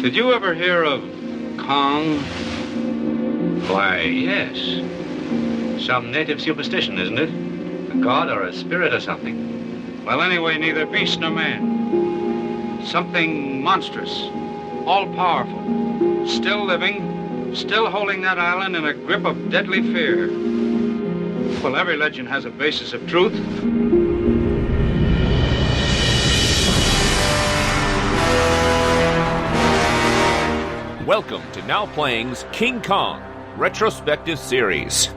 Did you ever hear of Kong? Why, yes. Some native superstition, isn't it? A god or a spirit or something. Well, anyway, neither beast nor man. Something monstrous, all-powerful, still living, still holding that island in a grip of deadly fear. Well, every legend has a basis of truth. Welcome to Now Playing's King Kong Retrospective Series.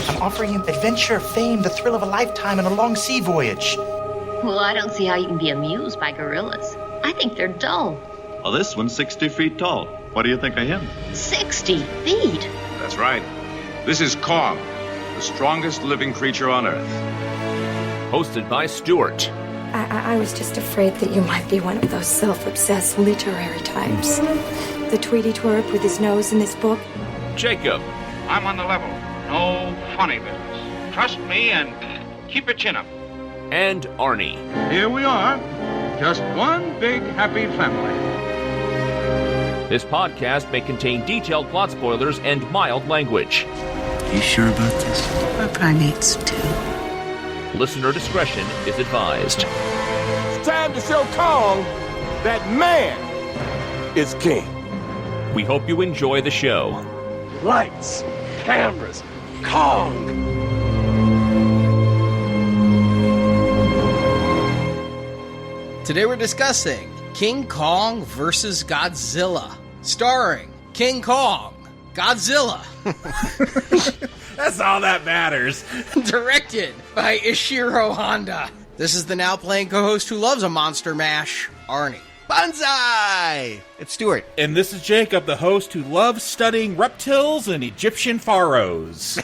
I'm offering him adventure, fame, the thrill of a lifetime, and a long sea voyage. Well, I don't see how you can be amused by gorillas. I think they're dull. Well, this one's 60 feet tall. What do you think of him? 60 feet? That's right. This is Kong, the strongest living creature on Earth. Hosted by Stuart. I was just afraid that you might be one of those self-obsessed literary types. The Tweety twerp with his nose in his book. Jakob. I'm on the level. No funny business. Trust me and keep your chin up. And Arnie. Here we are. Just one big happy family. This podcast may contain detailed plot spoilers and mild language. You sure about this? We're primates, too. Listener discretion is advised. It's time to show Kong that man is king. We hope you enjoy the show. Lights, cameras, Kong. Today we're discussing King Kong vs. Godzilla, starring King Kong, Godzilla. That's all that matters. Directed by Ishiro Honda. This is the Now Playing co-host who loves a monster mash, Arnie. Banzai! It's Stuart. And this is Jacob, the host who loves studying reptiles and Egyptian pharaohs.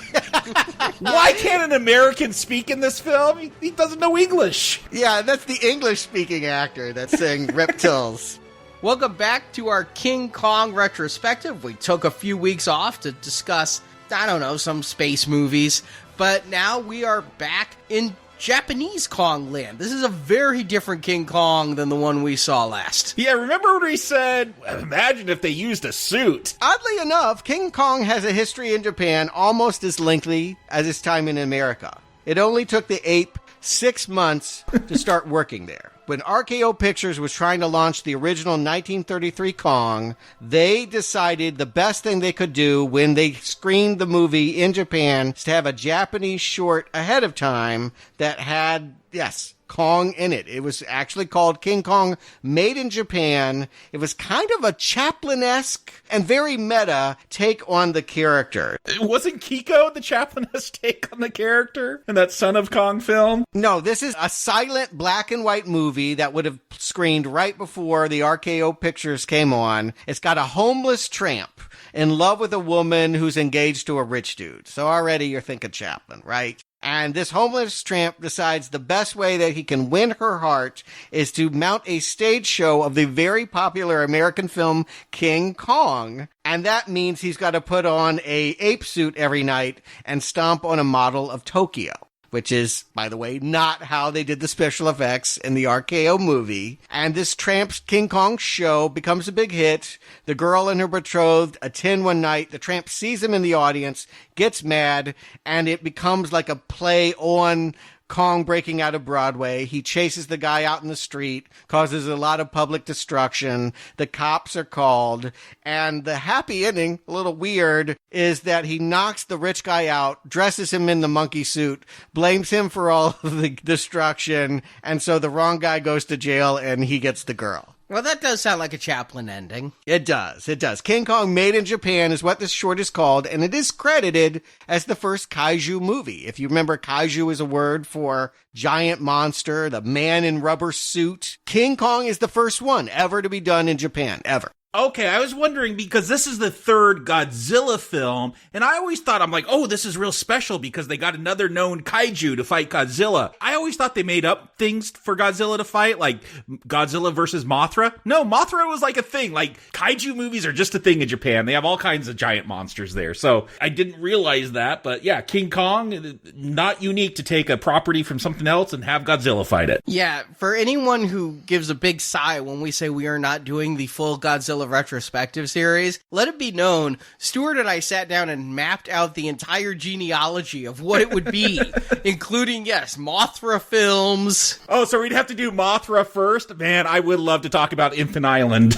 Why can't an American speak in this film? He doesn't know English. Yeah, that's the English-speaking actor that's saying reptiles. Welcome back to our King Kong retrospective. We took a few weeks off to discuss, I don't know, some space movies. But now we are back in Japanese Kong land. This is a very different King Kong than the one we saw last. Yeah, remember when we said, imagine if they used a suit? Oddly enough, King Kong has a history in Japan almost as lengthy as his time in America. It only took the ape 6 months to start working there. When RKO Pictures was trying to launch the original 1933 Kong, they decided the best thing they could do when they screened the movie in Japan is to have a Japanese short ahead of time that had, yes, Kong in it. It was actually called King Kong Made in Japan. It was kind of a Chaplin-esque and very meta take on the character. Wasn't Kiko the Chaplin-esque take on the character in that Son of Kong film? No, this is a silent black and white movie that would have screened right before the RKO Pictures came on. It's got a homeless tramp in love with a woman who's engaged to a rich dude. So already you're thinking Chaplin, right? And this homeless tramp decides the best way that he can win her heart is to mount a stage show of the very popular American film King Kong. And that means he's got to put on a ape suit every night and stomp on a model of Tokyo. Which is, by the way, not how they did the special effects in the RKO movie. And this tramp's King Kong show becomes a big hit. The girl and her betrothed attend one night. The tramp sees him in the audience, gets mad, and it becomes like a play on Kong breaking out of Broadway. He chases the guy out in the street, causes a lot of public destruction. The cops are called. And the happy ending, a little weird, is that he knocks the rich guy out, dresses him in the monkey suit, blames him for all of the destruction. And so the wrong guy goes to jail and he gets the girl. Well, that does sound like a Chaplin ending. It does. It does. King Kong Made in Japan is what this short is called, and it is credited as the first kaiju movie. If you remember, kaiju is a word for giant monster, the man in rubber suit. King Kong is the first one ever to be done in Japan, ever. Okay, I was wondering because this is the third Godzilla film, and I always thought, I'm like, oh, this is real special because they got another known kaiju to fight Godzilla. I always thought they made up things for Godzilla to fight, like Godzilla versus Mothra. No, Mothra was like a thing. Like, kaiju movies are just a thing in Japan. They have all kinds of giant monsters there. So I didn't realize that, but yeah, King Kong, not unique to take a property from something else and have Godzilla fight it. Yeah, for anyone who gives a big sigh when we say we are not doing the full Godzilla Godzilla retrospective series, let it be known, Stuart and I sat down and mapped out the entire genealogy of what it would be, including, yes, Mothra films. Oh, so we'd have to do Mothra first? Man, I would love to talk about Infant Island.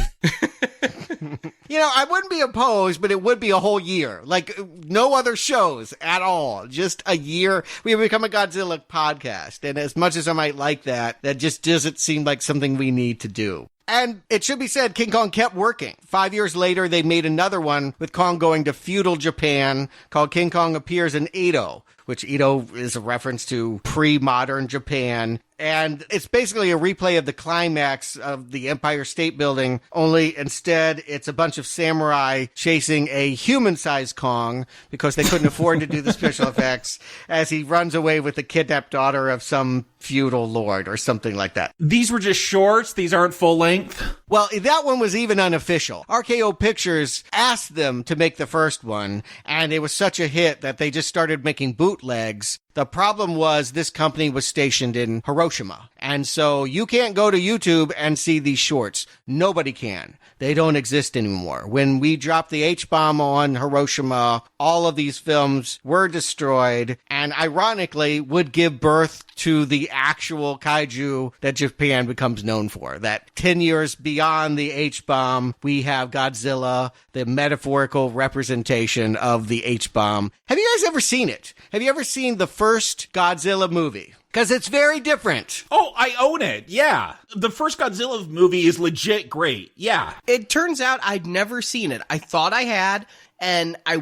You know, I wouldn't be opposed, but it would be a whole year. Like, no other shows at all. Just a year. We have become a Godzilla podcast. And as much as I might like that, that just doesn't seem like something we need to do. And it should be said, King Kong kept working. 5 years later, they made another one with Kong going to feudal Japan called King Kong Appears in Edo, which Edo is a reference to pre-modern Japan. And it's basically a replay of the climax of the Empire State Building, only instead it's a bunch of samurai chasing a human-sized Kong because they couldn't afford to do the special effects as he runs away with the kidnapped daughter of some feudal lord or something like that. These were just shorts? These aren't full length? Well, that one was even unofficial. RKO Pictures asked them to make the first one, and it was such a hit that they just started making bootlegs. The problem was this company was stationed in Hiroshima. And so you can't go to YouTube and see these shorts. Nobody can. They don't exist anymore. When we dropped the H-bomb on Hiroshima, all of these films were destroyed and ironically would give birth to the actual kaiju that Japan becomes known for. That 10 years beyond the H-bomb, we have Godzilla, the metaphorical representation of the H-bomb. Have you guys ever seen it? Have you ever seen the first Godzilla movie? Because it's very different. Oh, I own it. Yeah. The first Godzilla movie is legit great. Yeah. It turns out I'd never seen it. I thought I had, and I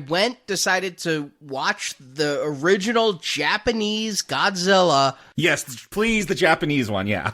decided to watch the original Japanese Godzilla. Yes, please, the Japanese one, yeah.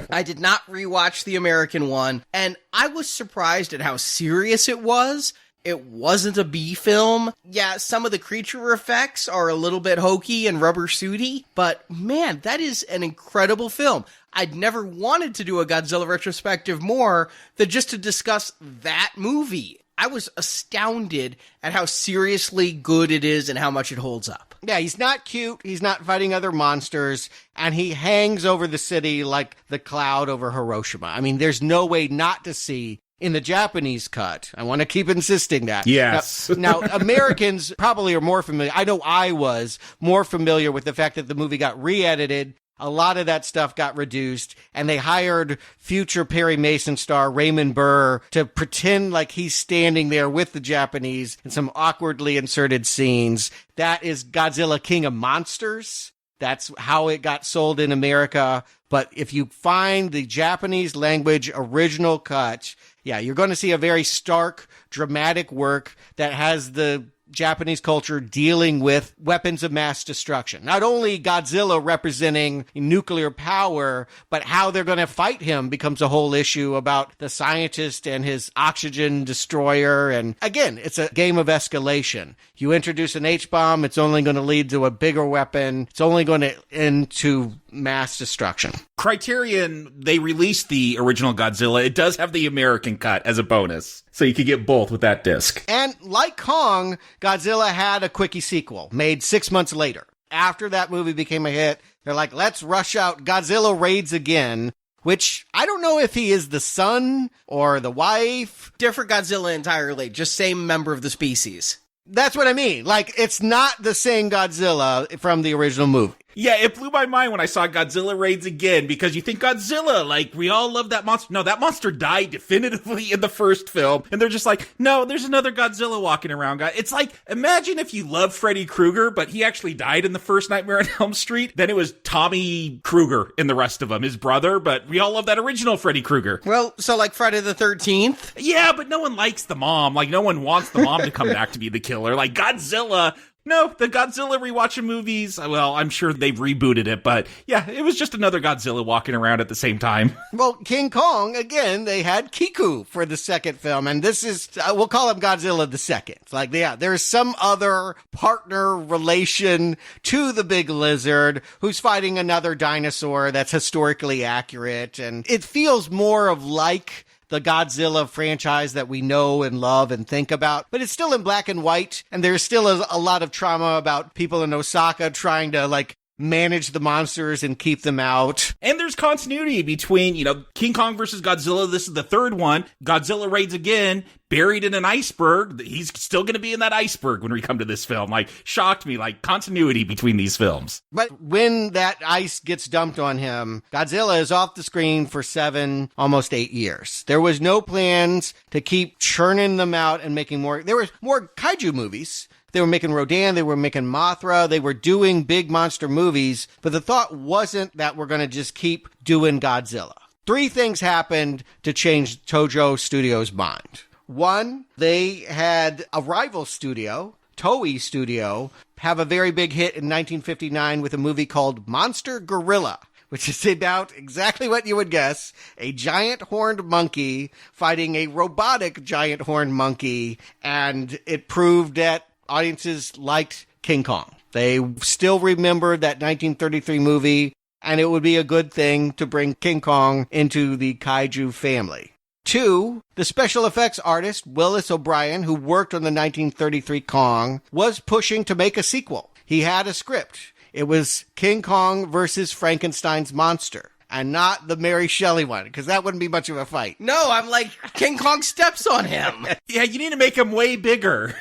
I did not rewatch the American one, and I was surprised at how serious it was. It wasn't a B film. Yeah, some of the creature effects are a little bit hokey and rubber suity, but man, that is an incredible film. I'd never wanted to do a Godzilla retrospective more than just to discuss that movie. I was astounded at how seriously good it is and how much it holds up. Yeah, he's not cute, he's not fighting other monsters, and he hangs over the city like the cloud over Hiroshima. I mean, there's no way not to see in the Japanese cut. I want to keep insisting that. Yes. Now, Americans probably are more familiar. I know I was more familiar with the fact that the movie got re-edited. A lot of that stuff got reduced, and they hired future Perry Mason star Raymond Burr to pretend like he's standing there with the Japanese in some awkwardly inserted scenes. That is Godzilla King of Monsters. That's how it got sold in America. But if you find the Japanese language original cut, yeah, you're going to see a very stark, dramatic work that has the Japanese culture dealing with weapons of mass destruction. Not only Godzilla representing nuclear power, but how they're going to fight him becomes a whole issue about the scientist and his oxygen destroyer. And again, it's a game of escalation. You introduce an H-bomb, it's only going to lead to a bigger weapon. It's only going to end to mass destruction. Criterion, they released the original Godzilla. It does have the American cut as a bonus, so you could get both with that disc. And like Kong, Godzilla had a quickie sequel made 6 months later. After that movie became a hit, they're like, let's rush out Godzilla Raids Again, which I don't know if he is the son or the wife. Different Godzilla entirely, just same member of the species. That's what I mean. Like, it's not the same Godzilla from the original movie. Yeah, it blew my mind when I saw Godzilla Raids Again, because you think Godzilla, like, we all love that monster. No, that monster died definitively in the first film, and they're just like, no, there's another Godzilla walking around. It's like, imagine if you love Freddy Krueger, but he actually died in the first Nightmare on Elm Street. Then it was Tommy Krueger in the rest of them, his brother, but we all love that original Freddy Krueger. Well, so like Friday the 13th? Yeah, but no one likes the mom. Like, no one wants the mom to come back to be the killer. Like, Godzilla... No, the Godzilla rewatching movies, well, I'm sure they've rebooted it, but yeah, it was just another Godzilla walking around at the same time. Well, King Kong, again, they had Kiku for the second film, and this is, we'll call him Godzilla the Second. Like, yeah, there's some other partner relation to the big lizard who's fighting another dinosaur that's historically accurate, and it feels more of like the Godzilla franchise that we know and love and think about, but it's still in black and white, and there's still a lot of trauma about people in Osaka trying to, like, manage the monsters and keep them out. And there's continuity between, King Kong versus Godzilla. This is the third one. Godzilla raids again, buried in an iceberg. He's still going to be in that iceberg when we come to this film. Shocked me, continuity between these films. But when that ice gets dumped on him, Godzilla is off the screen for 7, almost 8 years. There was no plans to keep churning them out and making more. There were more kaiju movies. They were making Rodan, they were making Mothra, they were doing big monster movies, but the thought wasn't that we're going to just keep doing Godzilla. 3 things happened to change Tojo Studios' mind. 1, they had a rival studio, Toei Studio, have a very big hit in 1959 with a movie called Monster Gorilla, which is about exactly what you would guess, a giant horned monkey fighting a robotic giant horned monkey, and it proved that audiences liked King Kong. They still remembered that 1933 movie, and it would be a good thing to bring King Kong into the kaiju family. 2, the special effects artist, Willis O'Brien, who worked on the 1933 Kong, was pushing to make a sequel. He had a script. It was King Kong versus Frankenstein's monster, and not the Mary Shelley one, because that wouldn't be much of a fight. No, I'm like, King Kong steps on him. Yeah, you need to make him way bigger.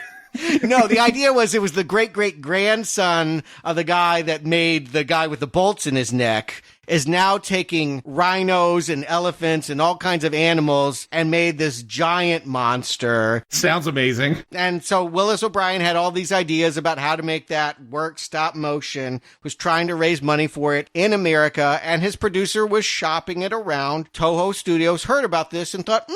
No, the idea was it was the great-great-grandson of the guy that made the guy with the bolts in his neck is now taking rhinos and elephants and all kinds of animals and made this giant monster. Sounds amazing. And so Willis O'Brien had all these ideas about how to make that work, stop motion, was trying to raise money for it in America, and his producer was shopping it around. Toho Studios heard about this and thought,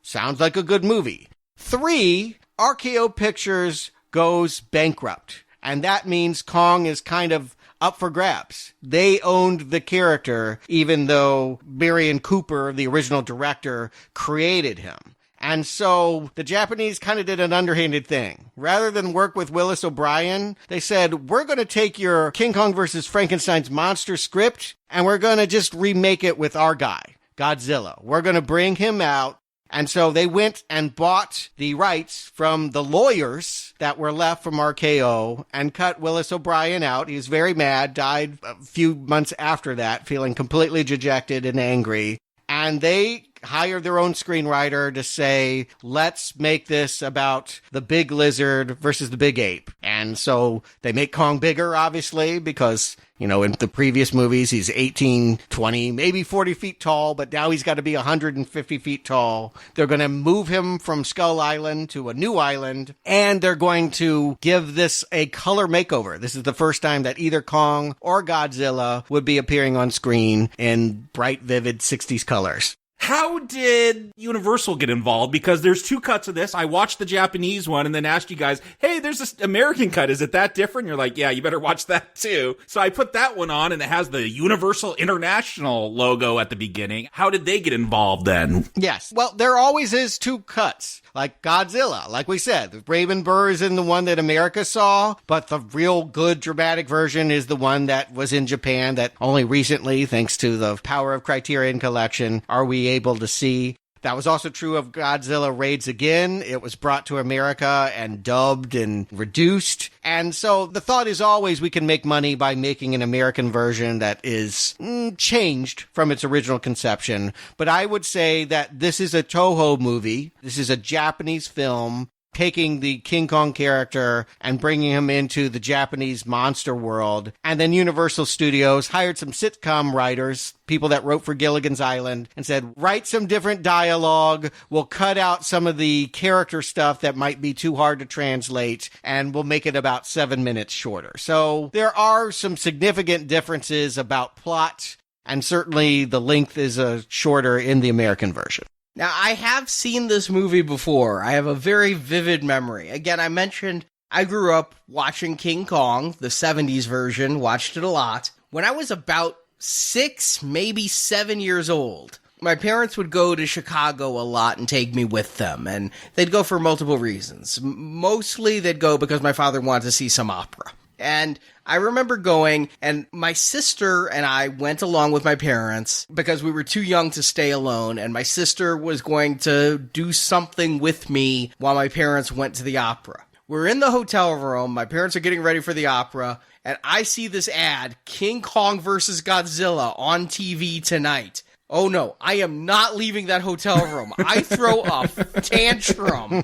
sounds like a good movie. 3, RKO Pictures goes bankrupt, and that means Kong is kind of up for grabs. They owned the character, even though Marion Cooper, the original director, created him. And so the Japanese kind of did an underhanded thing. Rather than work with Willis O'Brien, they said, we're going to take your King Kong versus Frankenstein's monster script, and we're going to just remake it with our guy, Godzilla. We're going to bring him out. And so they went and bought the rights from the lawyers that were left from RKO and cut Willis O'Brien out. He was very mad, died a few months after that, feeling completely dejected and angry. And they hired their own screenwriter to say, let's make this about the big lizard versus the big ape. And so they make Kong bigger, obviously, because, in the previous movies, he's 18, 20, maybe 40 feet tall, but now he's got to be 150 feet tall. They're going to move him from Skull Island to a new island, and they're going to give this a color makeover. This is the first time that either Kong or Godzilla would be appearing on screen in bright, vivid 60s colors. How did Universal get involved? Because there's 2 cuts of this. I watched the Japanese one and then asked you guys, hey, there's this American cut. Is it that different? You're like, yeah, you better watch that too. So I put that one on and it has the Universal International logo at the beginning. How did they get involved then? Yes. Well, there always is 2 cuts. Like Godzilla, like we said, Raven Burr is in the one that America saw, but the real good dramatic version is the one that was in Japan that only recently, thanks to the power of Criterion Collection, are we able to see. That was also true of Godzilla Raids Again. It was brought to America and dubbed and reduced. And so the thought is always we can make money by making an American version that is changed from its original conception. But I would say that this is a Toho movie. This is a Japanese film taking the King Kong character and bringing him into the Japanese monster world. And then Universal Studios hired some sitcom writers, people that wrote for Gilligan's Island, and said, write some different dialogue. We'll cut out some of the character stuff that might be too hard to translate, and we'll make it about 7 minutes shorter. So there are some significant differences about plot, and certainly the length is shorter in the American version. Now, I have seen this movie before. I have a very vivid memory. Again, I mentioned I grew up watching King Kong, the 70s version, watched it a lot. When I was about 6, maybe 7 years old, my parents would go to Chicago a lot and take me with them, and they'd go for multiple reasons. Mostly they'd go because my father wanted to see some opera. And I remember going, and my sister and I went along with my parents because we were too young to stay alone, and my sister was going to do something with me while my parents went to the opera. We're in the hotel room. My parents are getting ready for the opera. And I see this ad, King Kong versus Godzilla on TV tonight. Oh no, I am not leaving that hotel room. I throw a tantrum.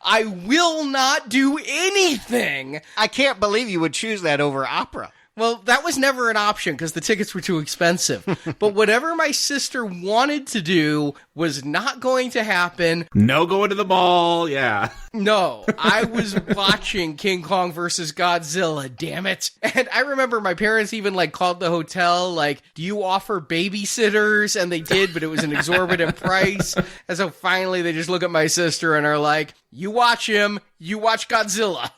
I will not do anything. I can't believe you would choose that over opera. Well, that was never an option because the tickets were too expensive. But whatever my sister wanted to do was not going to happen. No going to the mall, yeah. No, I was watching King Kong versus Godzilla, damn it. And I remember my parents even called the hotel, do you offer babysitters? And they did, but it was an exorbitant price. And so finally they just look at my sister and are like, you watch him, you watch Godzilla.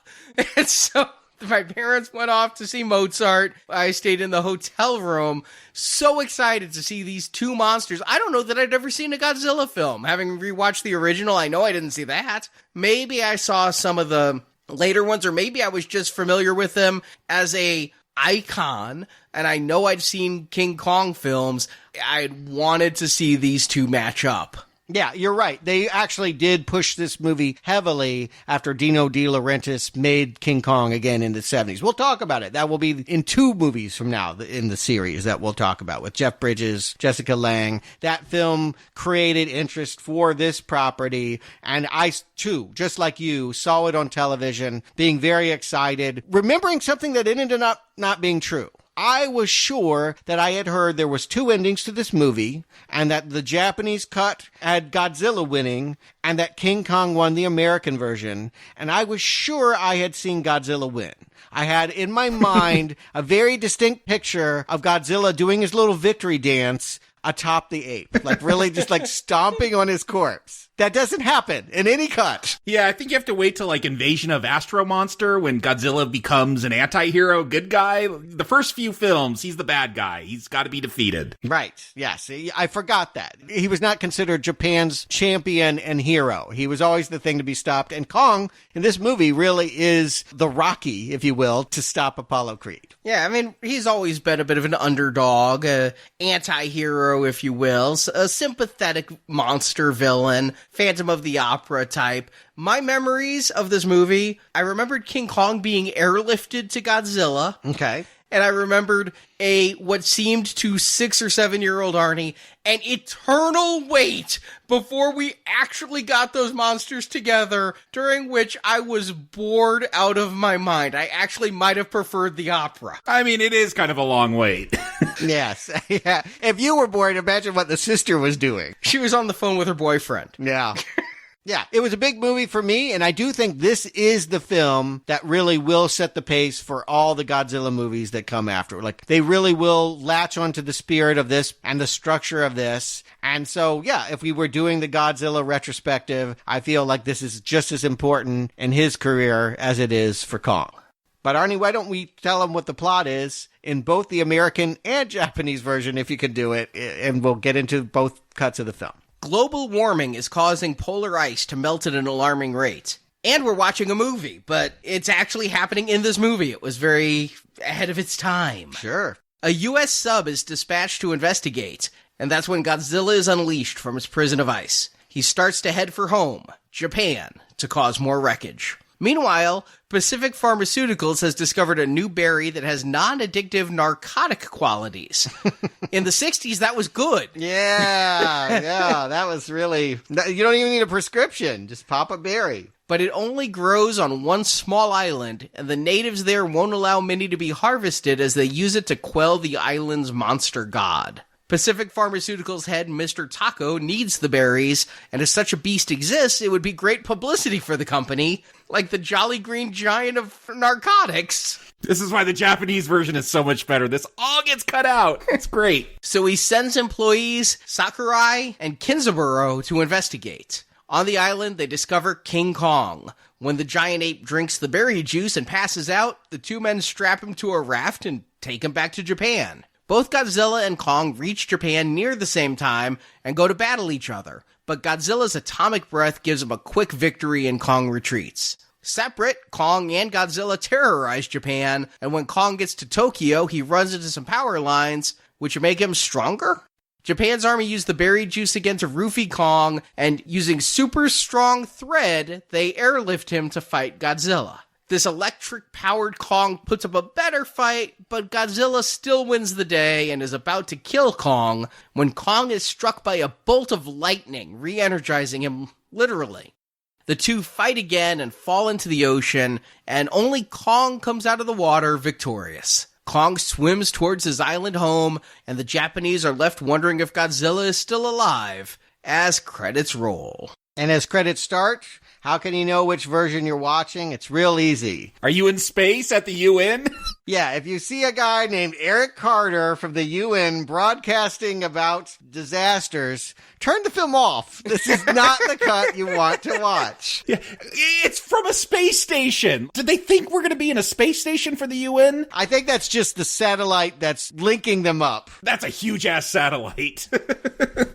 And so my parents went off to see Mozart. I stayed in the hotel room, so excited to see these two monsters. I don't know that I'd ever seen a Godzilla film. Having rewatched the original, I know I didn't see that. Maybe I saw some of the later ones, or maybe I was just familiar with them as a icon, and I know I'd seen King Kong films. I wanted to see these two match up. Yeah, you're right. They actually did push this movie heavily after Dino De Laurentiis made King Kong again in the 70s. We'll talk about it. That will be in 2 movies from now in the series that we'll talk about with Jeff Bridges, Jessica Lange. That film created interest for this property, and I, too, just like you, saw it on television, being very excited, remembering something that ended up not being true. I was sure that I had heard there was 2 endings to this movie, and that the Japanese cut had Godzilla winning, and that King Kong won the American version, and I was sure I had seen Godzilla win. I had in my mind a very distinct picture of Godzilla doing his little victory dance atop the ape, really just stomping on his corpse. That doesn't happen in any cut. Yeah, I think you have to wait till Invasion of Astro Monster when Godzilla becomes an anti-hero good guy. The first few films, he's the bad guy. He's got to be defeated. Right. Yes. I forgot that. He was not considered Japan's champion and hero. He was always the thing to be stopped. And Kong, in this movie, really is the Rocky, if you will, to stop Apollo Creed. Yeah, I mean, he's always been a bit of an underdog, an anti-hero, if you will, a sympathetic monster villain, Phantom of the Opera type. My memories of this movie, I remembered King Kong being airlifted to Godzilla. Okay. And I remembered what seemed to 6 or 7-year-old Arnie an eternal wait before we actually got those monsters together, during which I was bored out of my mind. I actually might have preferred the opera. I mean, it is kind of a long wait. Yes. Yeah. If you were bored, imagine what the sister was doing. She was on the phone with her boyfriend. Yeah. Yeah, it was a big movie for me, and I do think this is the film that really will set the pace for all the Godzilla movies that come after. They really will latch onto the spirit of this and the structure of this. And so, yeah, if we were doing the Godzilla retrospective, I feel like this is just as important in his career as it is for Kong. But Arnie, why don't we tell him what the plot is in both the American and Japanese version, if you can do it, and we'll get into both cuts of the film. Global warming is causing polar ice to melt at an alarming rate. And we're watching a movie, but it's actually happening in this movie. It was very ahead of its time. Sure. A U.S. sub is dispatched to investigate, and that's when Godzilla is unleashed from his prison of ice. He starts to head for home, Japan, to cause more wreckage. Meanwhile, Pacific Pharmaceuticals has discovered a new berry that has non-addictive narcotic qualities. In the 60s, that was good. Yeah, that was really... You don't even need a prescription. Just pop a berry. But it only grows on one small island, and the natives there won't allow many to be harvested as they use it to quell the island's monster god. Pacific Pharmaceuticals head Mr. Taco needs the berries, and if such a beast exists, it would be great publicity for the company, like the Jolly Green Giant of narcotics. This is why the Japanese version is so much better. This all gets cut out. It's great. So he sends employees Sakurai and Kinzaburo to investigate. On the island, they discover King Kong. When the giant ape drinks the berry juice and passes out, the two men strap him to a raft and take him back to Japan. Both Godzilla and Kong reach Japan near the same time and go to battle each other, but Godzilla's atomic breath gives him a quick victory and Kong retreats. Separate, Kong and Godzilla terrorize Japan, and when Kong gets to Tokyo, he runs into some power lines, which make him stronger? Japan's army used the berry juice again to roofie Kong, and using super strong thread, they airlift him to fight Godzilla. This electric-powered Kong puts up a better fight, but Godzilla still wins the day and is about to kill Kong when Kong is struck by a bolt of lightning, re-energizing him literally. The two fight again and fall into the ocean, and only Kong comes out of the water victorious. Kong swims towards his island home, and the Japanese are left wondering if Godzilla is still alive, as credits roll. And as credits start, how can you know which version you're watching? It's real easy. Are you in space at the UN? Yeah, if you see a guy named Eric Carter from the UN broadcasting about disasters, turn the film off. This is not the cut you want to watch. Yeah, it's from a space station. Did they think we're going to be in a space station for the UN? I think that's just the satellite that's linking them up. That's a huge-ass satellite.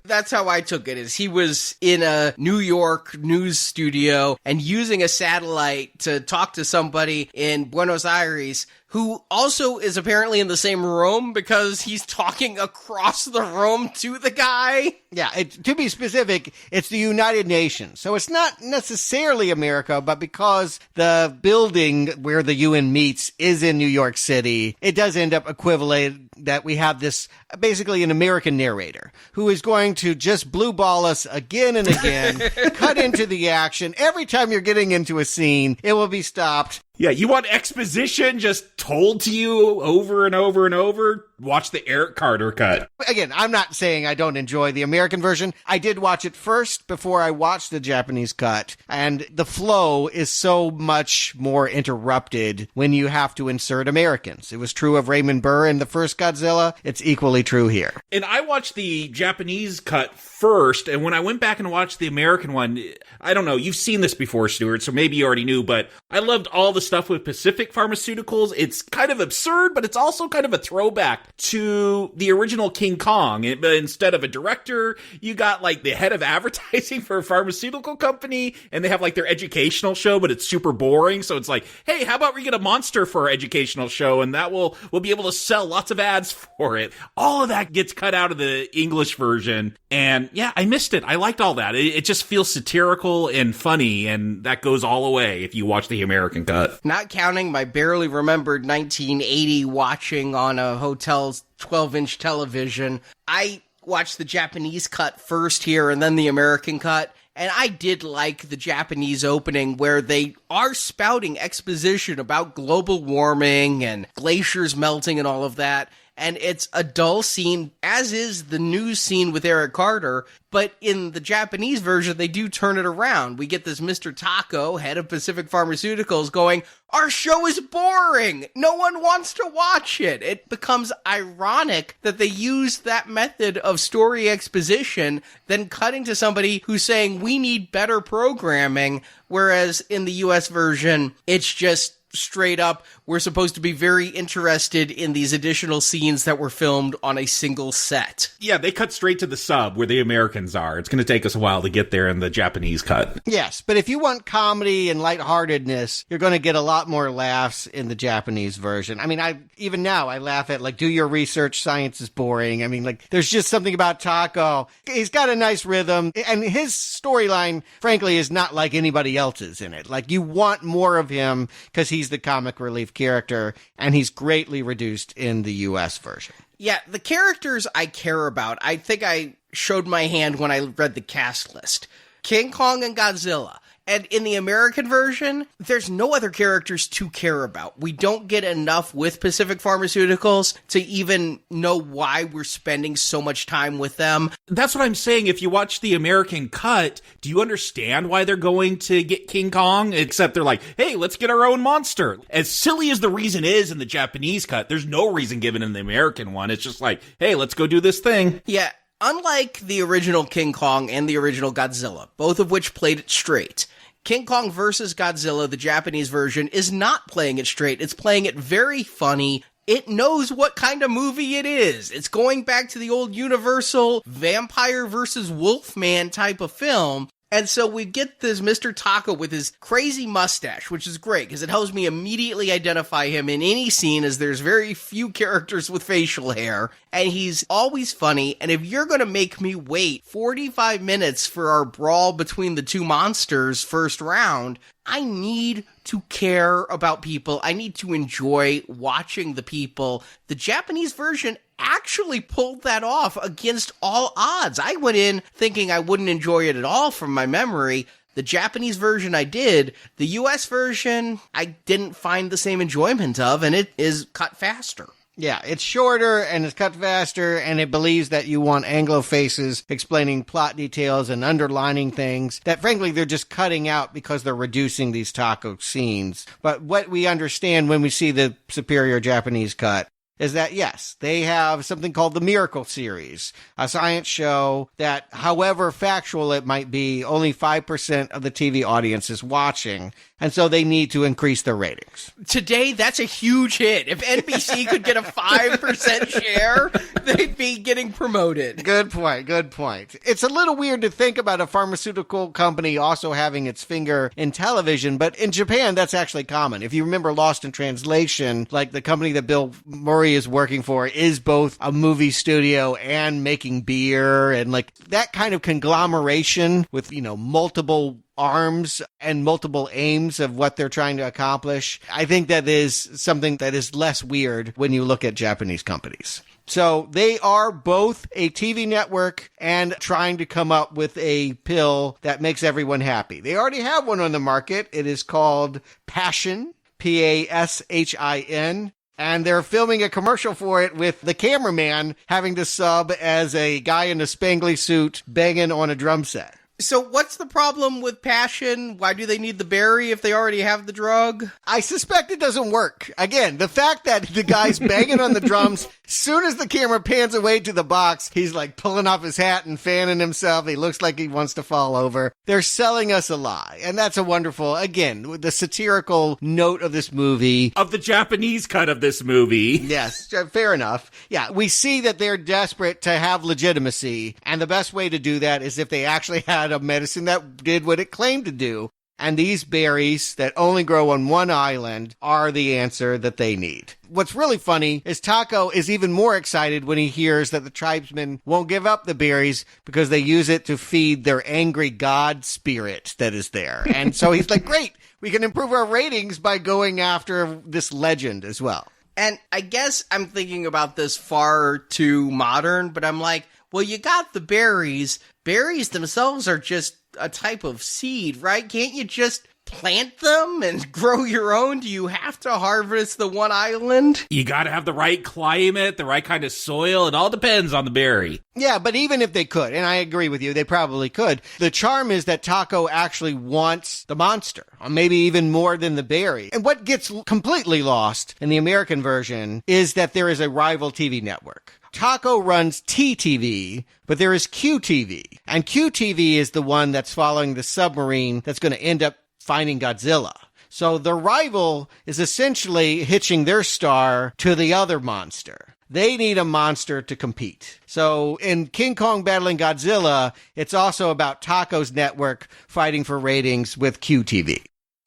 That's how I took it, is he was in a New York news studio and using a satellite to talk to somebody in Buenos Aires who also is apparently in the same room because he's talking across the room to the guy. Yeah, to be specific, it's the United Nations. So it's not necessarily America, but because the building where the UN meets is in New York City, it does end up equivalent that we have this, basically an American narrator, who is going to just blue ball us again and again, cut into the action. Every time you're getting into a scene, it will be stopped. Yeah, you want exposition just told to you over and over and over? Watch the Eric Carter cut. Again, I'm not saying I don't enjoy the American version. I did watch it first before I watched the Japanese cut, and the flow is so much more interrupted when you have to insert Americans. It was true of Raymond Burr in the first Godzilla. It's equally true here. And I watched the Japanese cut first, and when I went back and watched the American one, I don't know, you've seen this before, Stuart, so maybe you already knew, but I loved all the stuff with Pacific Pharmaceuticals. It's kind of absurd, but it's also kind of a throwback to the original King Kong. Instead of a director, you got like the head of advertising for a pharmaceutical company, and they have like their educational show, but it's super boring. So it's like, hey, how about we get a monster for our educational show, and that we'll be able to sell lots of ads for it. All of that gets cut out of the English version, and yeah, I missed it. I liked all that. It just feels satirical and funny, and that goes all away if you watch the American cut. Not counting my barely remembered 1980 watching on a hotel's 12-inch television. I watched the Japanese cut first here and then the American cut, and I did like the Japanese opening where they are spouting exposition about global warming and glaciers melting and all of that. And it's a dull scene, as is the news scene with Eric Carter, but in the Japanese version, they do turn it around. We get this Mr. Tako, head of Pacific Pharmaceuticals, going, "Our show is boring! No one wants to watch it!" It becomes ironic that they use that method of story exposition, then cutting to somebody who's saying, "We need better programming," whereas in the US version, it's just straight up, we're supposed to be very interested in these additional scenes that were filmed on a single set. Yeah, they cut straight to the sub where the Americans are. It's going to take us a while to get there in the Japanese cut. Yes, but if you want comedy and lightheartedness, you're going to get a lot more laughs in the Japanese version. I mean, even now I laugh at, like, do your research, science is boring. I mean, like, there's just something about Tako. He's got a nice rhythm, and his storyline, frankly, is not like anybody else's in it. Like, you want more of him because he's the comic relief character, and he's greatly reduced in the US version. Yeah, the characters I care about, I think I showed my hand when I read the cast list. King Kong and Godzilla. And in the American version, there's no other characters to care about. We don't get enough with Pacific Pharmaceuticals to even know why we're spending so much time with them. That's what I'm saying. If you watch the American cut, do you understand why they're going to get King Kong? Except they're like, hey, let's get our own monster. As silly as the reason is in the Japanese cut, there's no reason given in the American one. It's just like, hey, let's go do this thing. Yeah, unlike the original King Kong and the original Godzilla, both of which played it straight, King Kong vs. Godzilla, the Japanese version, is not playing it straight. It's playing it very funny. It knows what kind of movie it is. It's going back to the old Universal vampire versus Wolfman type of film. And so we get this Mr. Taco with his crazy mustache, which is great because it helps me immediately identify him in any scene, as there's very few characters with facial hair, and he's always funny. And if you're going to make me wait 45 minutes for our brawl between the two monsters first round, I need to care about people. I need to enjoy watching the people. The Japanese version actually pulled that off against all odds. I went in thinking I wouldn't enjoy it at all from my memory. The Japanese version I did. The US version I didn't find the same enjoyment of, and it is cut faster. Yeah, it's shorter and it's cut faster, and it believes that you want Anglo faces explaining plot details and underlining things that, frankly, they're just cutting out because they're reducing these taco scenes. But what we understand when we see the superior Japanese cut is that, yes, they have something called the Miracle Series, a science show that, however factual it might be, only 5% of the TV audience is watching, and so they need to increase their ratings. Today, that's a huge hit. If NBC could get a 5% share, they'd be getting promoted. Good point, good point. It's a little weird to think about a pharmaceutical company also having its finger in television, but in Japan, that's actually common. If you remember Lost in Translation, like the company that Bill Murray is working for is both a movie studio and making beer, and like that kind of conglomeration with, you know, multiple arms and multiple aims of what they're trying to accomplish. I think that is something that is less weird when you look at Japanese companies. So they are both a TV network and trying to come up with a pill that makes everyone happy. They already have one on the market. It is called Passion, Pashin. And they're filming a commercial for it with the cameraman having to sub as a guy in a spangly suit banging on a drum set. So what's the problem with Passion? Why do they need the berry if they already have the drug? I suspect it doesn't work. Again, the fact that the guy's banging on the drums, soon as the camera pans away to the box, he's like pulling off his hat and fanning himself. He looks like he wants to fall over. They're selling us a lie. And that's a wonderful, again, the satirical note of this movie. Of the Japanese cut of this movie. Yes, fair enough. Yeah, we see that they're desperate to have legitimacy. And the best way to do that is if they actually had a medicine that did what it claimed to do. And these berries that only grow on one island are the answer that they need. What's really funny is Taco is even more excited when he hears that the tribesmen won't give up the berries because they use it to feed their angry god spirit that is there. And so he's like, great, we can improve our ratings by going after this legend as well. And I guess I'm thinking about this far too modern, but I'm like, well, you got the berries. Berries themselves are just a type of seed, right? Can't you just plant them and grow your own? Do you have to harvest the one island? You gotta have the right climate, the right kind of soil. It all depends on the berry. Yeah, but even if they could, and I agree with you, they probably could, the charm is that Taco actually wants the monster, or maybe even more than the berry. And what gets completely lost in the American version is that there is a rival TV network. Taco runs TTV, but there is QTV. And QTV is the one that's following the submarine that's going to end up finding Godzilla. So the rival is essentially hitching their star to the other monster. They need a monster to compete. So in King Kong battling Godzilla, it's also about Taco's network fighting for ratings with QTV.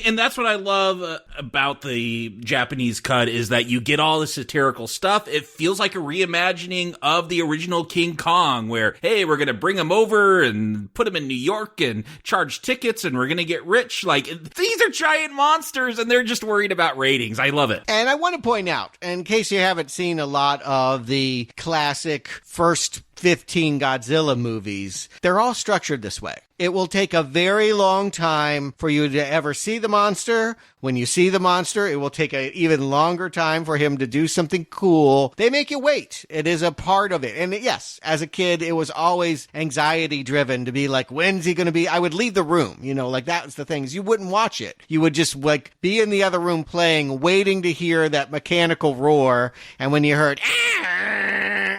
And that's what I love about the Japanese cut is that you get all the satirical stuff. It feels like a reimagining of the original King Kong where, hey, we're going to bring him over and put him in New York and charge tickets and we're going to get rich. Like, these are giant monsters and they're just worried about ratings. I love it. And I want to point out, in case you haven't seen a lot of the classic first 15 Godzilla movies, they're all structured this way. It will take a very long time for you to ever see the monster. When you see the monster, it will take an even longer time for him to do something cool. They make you wait. It is a part of it. And yes, as a kid, it was always anxiety driven to be like, when's he going to be? I would leave the room, you know, like that was the thing. You wouldn't watch it. You would just like be in the other room playing, waiting to hear that mechanical roar. And when you heard,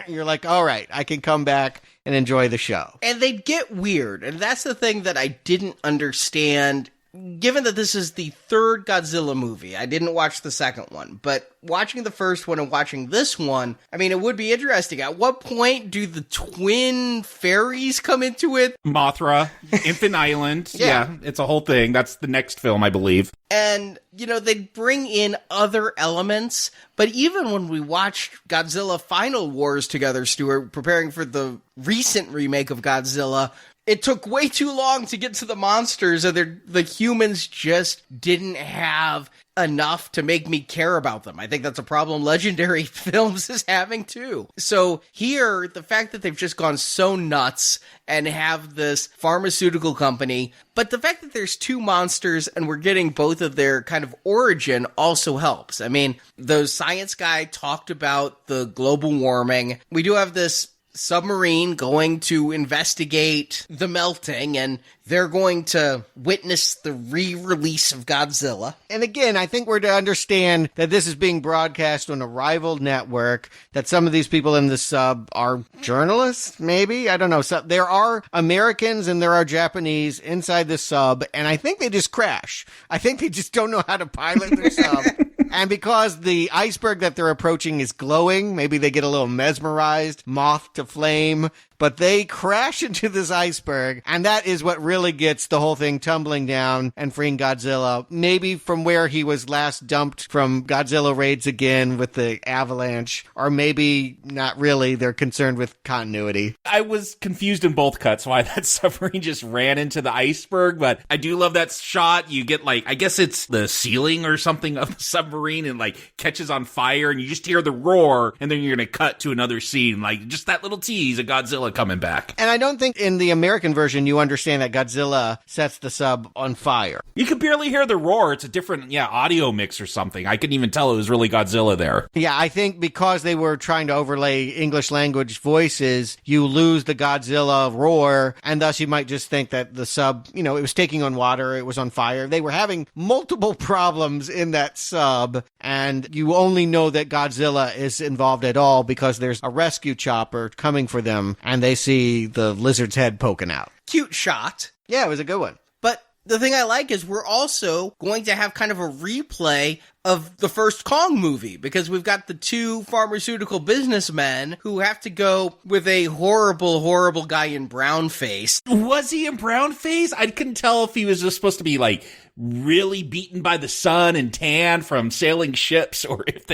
you're like, all right, I can come back and enjoy the show. And they'd get weird. And that's the thing that I didn't understand given that this is the third Godzilla movie, I didn't watch the second one, but watching the first one and watching this one, I mean, it would be interesting. At what point do the twin fairies come into it? Mothra, Infant Island. Yeah, it's a whole thing. That's the next film, I believe. And, they bring in other elements, but even when we watched Godzilla Final Wars together, Stuart, preparing for the recent remake of Godzilla, it took way too long to get to the monsters, and the humans just didn't have enough to make me care about them. I think that's a problem Legendary Films is having too. So here, the fact that they've just gone so nuts and have this pharmaceutical company, but the fact that there's two monsters and we're getting both of their kind of origin also helps. I mean, the science guy talked about the global warming. We do have this submarine going to investigate the melting, and they're going to witness the re-release of Godzilla. And again, I think we're to understand that this is being broadcast on a rival network, that some of these people in the sub are journalists, maybe? I don't know. So there are Americans and there are Japanese inside the sub, and I think they just crash. I think they just don't know how to pilot their sub. And because the iceberg that they're approaching is glowing, maybe they get a little mesmerized, moth to flame, but they crash into this iceberg, and that is what really gets the whole thing tumbling down and freeing Godzilla, maybe from where he was last dumped from Godzilla Raids Again with the avalanche, or maybe not really. They're concerned with continuity. I was confused in both cuts why that submarine just ran into the iceberg, but I do love that shot. You get I guess it's the ceiling or something of the submarine and catches on fire, and you just hear the roar, and then you're going to cut to another scene, just that little tease of Godzilla coming back. And I don't think in the American version you understand that Godzilla sets the sub on fire. You could barely hear the roar. It's a different, audio mix or something. I couldn't even tell it was really Godzilla there. Yeah, I think because they were trying to overlay English language voices, you lose the Godzilla roar, and thus you might just think that the sub, it was taking on water, it was on fire. They were having multiple problems in that sub, and you only know that Godzilla is involved at all because there's a rescue chopper coming for them, and they see the lizard's head poking out. Cute shot. Yeah, it was a good one. But the thing I like is we're also going to have kind of a replay of the first Kong movie, because we've got the two pharmaceutical businessmen who have to go with a horrible, horrible guy in brown face. Was he in brown face? I couldn't tell if he was just supposed to be really beaten by the sun and tan from sailing ships, or if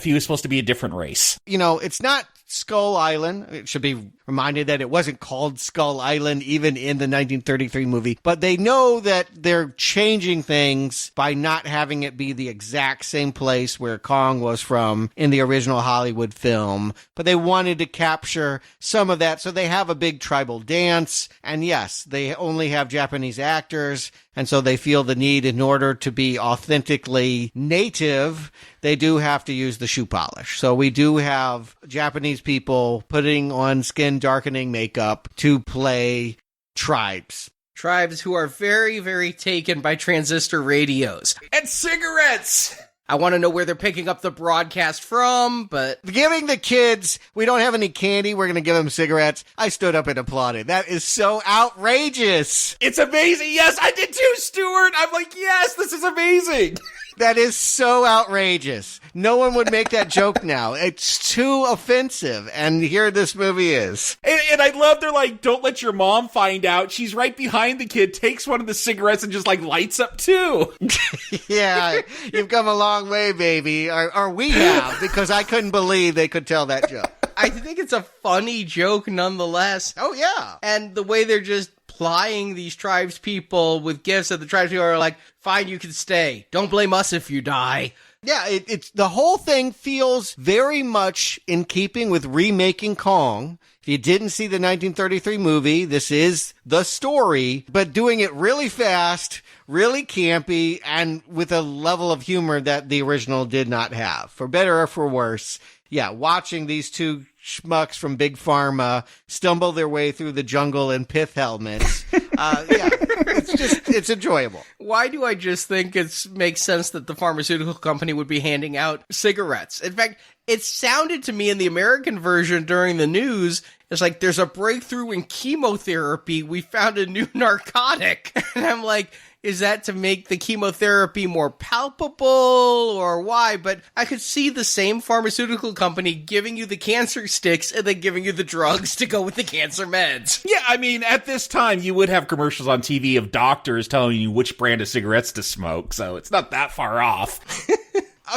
he was supposed to be a different race. It's not Skull Island. It should be reminded that it wasn't called Skull Island even in the 1933 movie, but they know that they're changing things by not having it be the exact same place where Kong was from in the original Hollywood film, but they wanted to capture some of that, so they have a big tribal dance, and yes, they only have Japanese actors, and so they feel the need, in order to be authentically native, they do have to use the shoe polish. So we do have Japanese people putting on skin darkening makeup to play tribes. Tribes who are very, very taken by transistor radios. And cigarettes! I want to know where they're picking up the broadcast from, but... Giving the kids, we don't have any candy, we're going to give them cigarettes. I stood up and applauded. That is so outrageous. It's amazing. Yes, I did too, Stuart. I'm like, yes, this is amazing. That is so outrageous. No one would make that joke now. It's too offensive, and here this movie is. And I love they're like, don't let your mom find out. She's right behind the kid, takes one of the cigarettes, and just lights up too. Yeah, you've come a long way, baby. Or we have, because I couldn't believe they could tell that joke. I think it's a funny joke nonetheless. Oh, yeah. And the way they're just plying these tribes people with gifts, that the tribes people are like, fine, you can stay. Don't blame us if you die. Yeah, it's the whole thing feels very much in keeping with remaking Kong. If you didn't see the 1933 movie, this is the story, but doing it really fast, really campy, and with a level of humor that the original did not have. For better or for worse, yeah, watching these two schmucks from Big Pharma stumble their way through the jungle in pith helmets. It's enjoyable. Why do I just think it makes sense that the pharmaceutical company would be handing out cigarettes? In fact, it sounded to me in the American version during the news, it's like, there's a breakthrough in chemotherapy. We found a new narcotic. And I'm like, Is that to make the chemotherapy more palpable or why? But I could see the same pharmaceutical company giving you the cancer sticks and then giving you the drugs to go with the cancer meds. Yeah, I mean, at this time, you would have commercials on TV of doctors telling you which brand of cigarettes to smoke, so it's not that far off.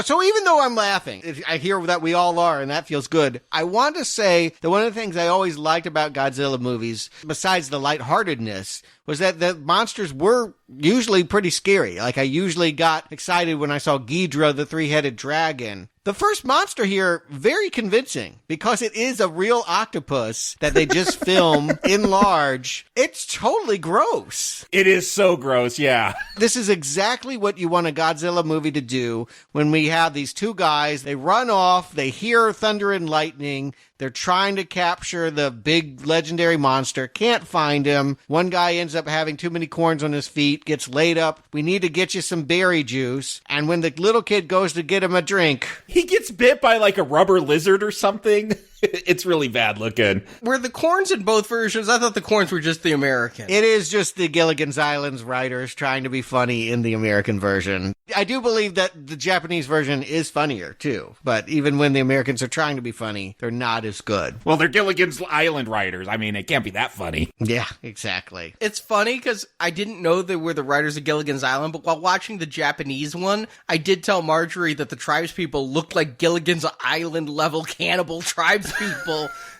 So even though I'm laughing, I hear that we all are, and that feels good, I want to say that one of the things I always liked about Godzilla movies, besides the lightheartedness, was that the monsters were usually pretty scary. Like, I usually got excited when I saw Ghidorah, the three-headed dragon. The first monster here, very convincing, because it is a real octopus that they just film in large. It's totally gross. It is so gross, yeah. This is exactly what you want a Godzilla movie to do when we have these two guys. They run off, they hear thunder and lightning, they're trying to capture the big legendary monster, can't find him. One guy ends up having too many corns on his feet, gets laid up. We need to get you some berry juice. And when the little kid goes to get him a drink, he gets bit by like a rubber lizard or something. It's really bad looking. Were the corns in both versions? I thought the corns were just the American. It is just the Gilligan's Island's writers trying to be funny in the American version. I do believe that the Japanese version is funnier, too. But even when the Americans are trying to be funny, they're not as good. Well, they're Gilligan's Island writers. I mean, it can't be that funny. Yeah, exactly. It's funny because I didn't know they were the writers of Gilligan's Island, but while watching the Japanese one, I did tell Marjorie that the tribespeople looked like Gilligan's Island-level cannibal tribespeople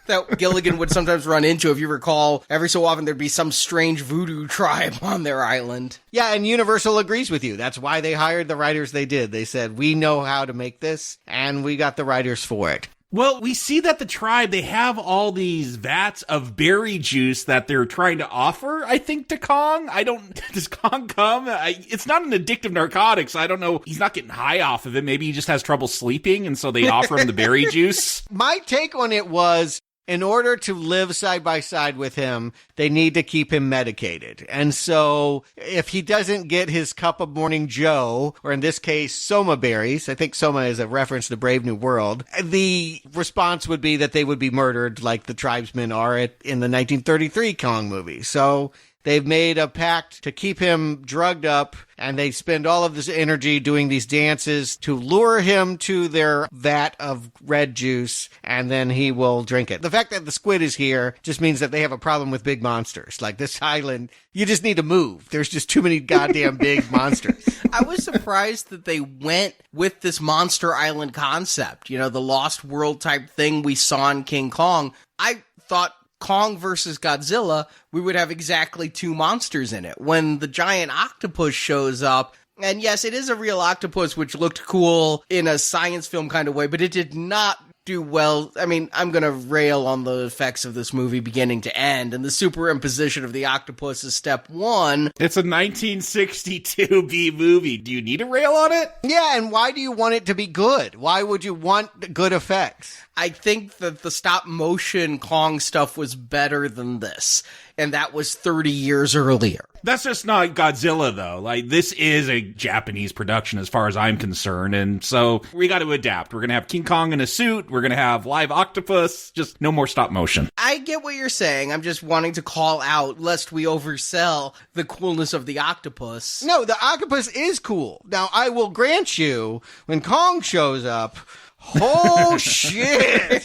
that Gilligan would sometimes run into. If you recall, every so often there'd be some strange voodoo tribe on their island. Yeah, and Universal agrees with you. That's why they hired the writers they did. They said, we know how to make this, and we got the writers for it. Well, we see that the tribe, they have all these vats of berry juice that they're trying to offer, I think, to Kong. Does Kong come? It's not an addictive narcotic, so I don't know. He's not getting high off of it. Maybe he just has trouble sleeping, and so they offer him the berry juice. My take on it was, in order to live side by side with him, they need to keep him medicated. And so if he doesn't get his cup of morning joe, or in this case, soma berries, I think soma is a reference to Brave New World, the response would be that they would be murdered like the tribesmen are in the 1933 Kong movie. So they've made a pact to keep him drugged up, and they spend all of this energy doing these dances to lure him to their vat of red juice, and then he will drink it. The fact that the squid is here just means that they have a problem with big monsters. Like this island, you just need to move. There's just too many goddamn big monsters. I was surprised that they went with this Monster Island concept, you know, the Lost World type thing we saw in King Kong. I thought Kong versus Godzilla, we would have exactly two monsters in it. When the giant octopus shows up, and yes, it is a real octopus, which looked cool in a science film kind of way, but it did not do well. I mean, I'm going to rail on the effects of this movie beginning to end, and the superimposition of the octopus is step one. It's a 1962 B movie. Do you need to rail on it? Yeah, and why do you want it to be good? Why would you want good effects? I think that the stop-motion Kong stuff was better than this, and that was 30 years earlier. That's just not Godzilla, though. Like, this is a Japanese production as far as I'm concerned, and so we got to adapt. We're going to have King Kong in a suit. We're going to have live octopus. Just no more stop-motion. I get what you're saying. I'm just wanting to call out, lest we oversell the coolness of the octopus. No, the octopus is cool. Now, I will grant you, when Kong shows up, oh, shit.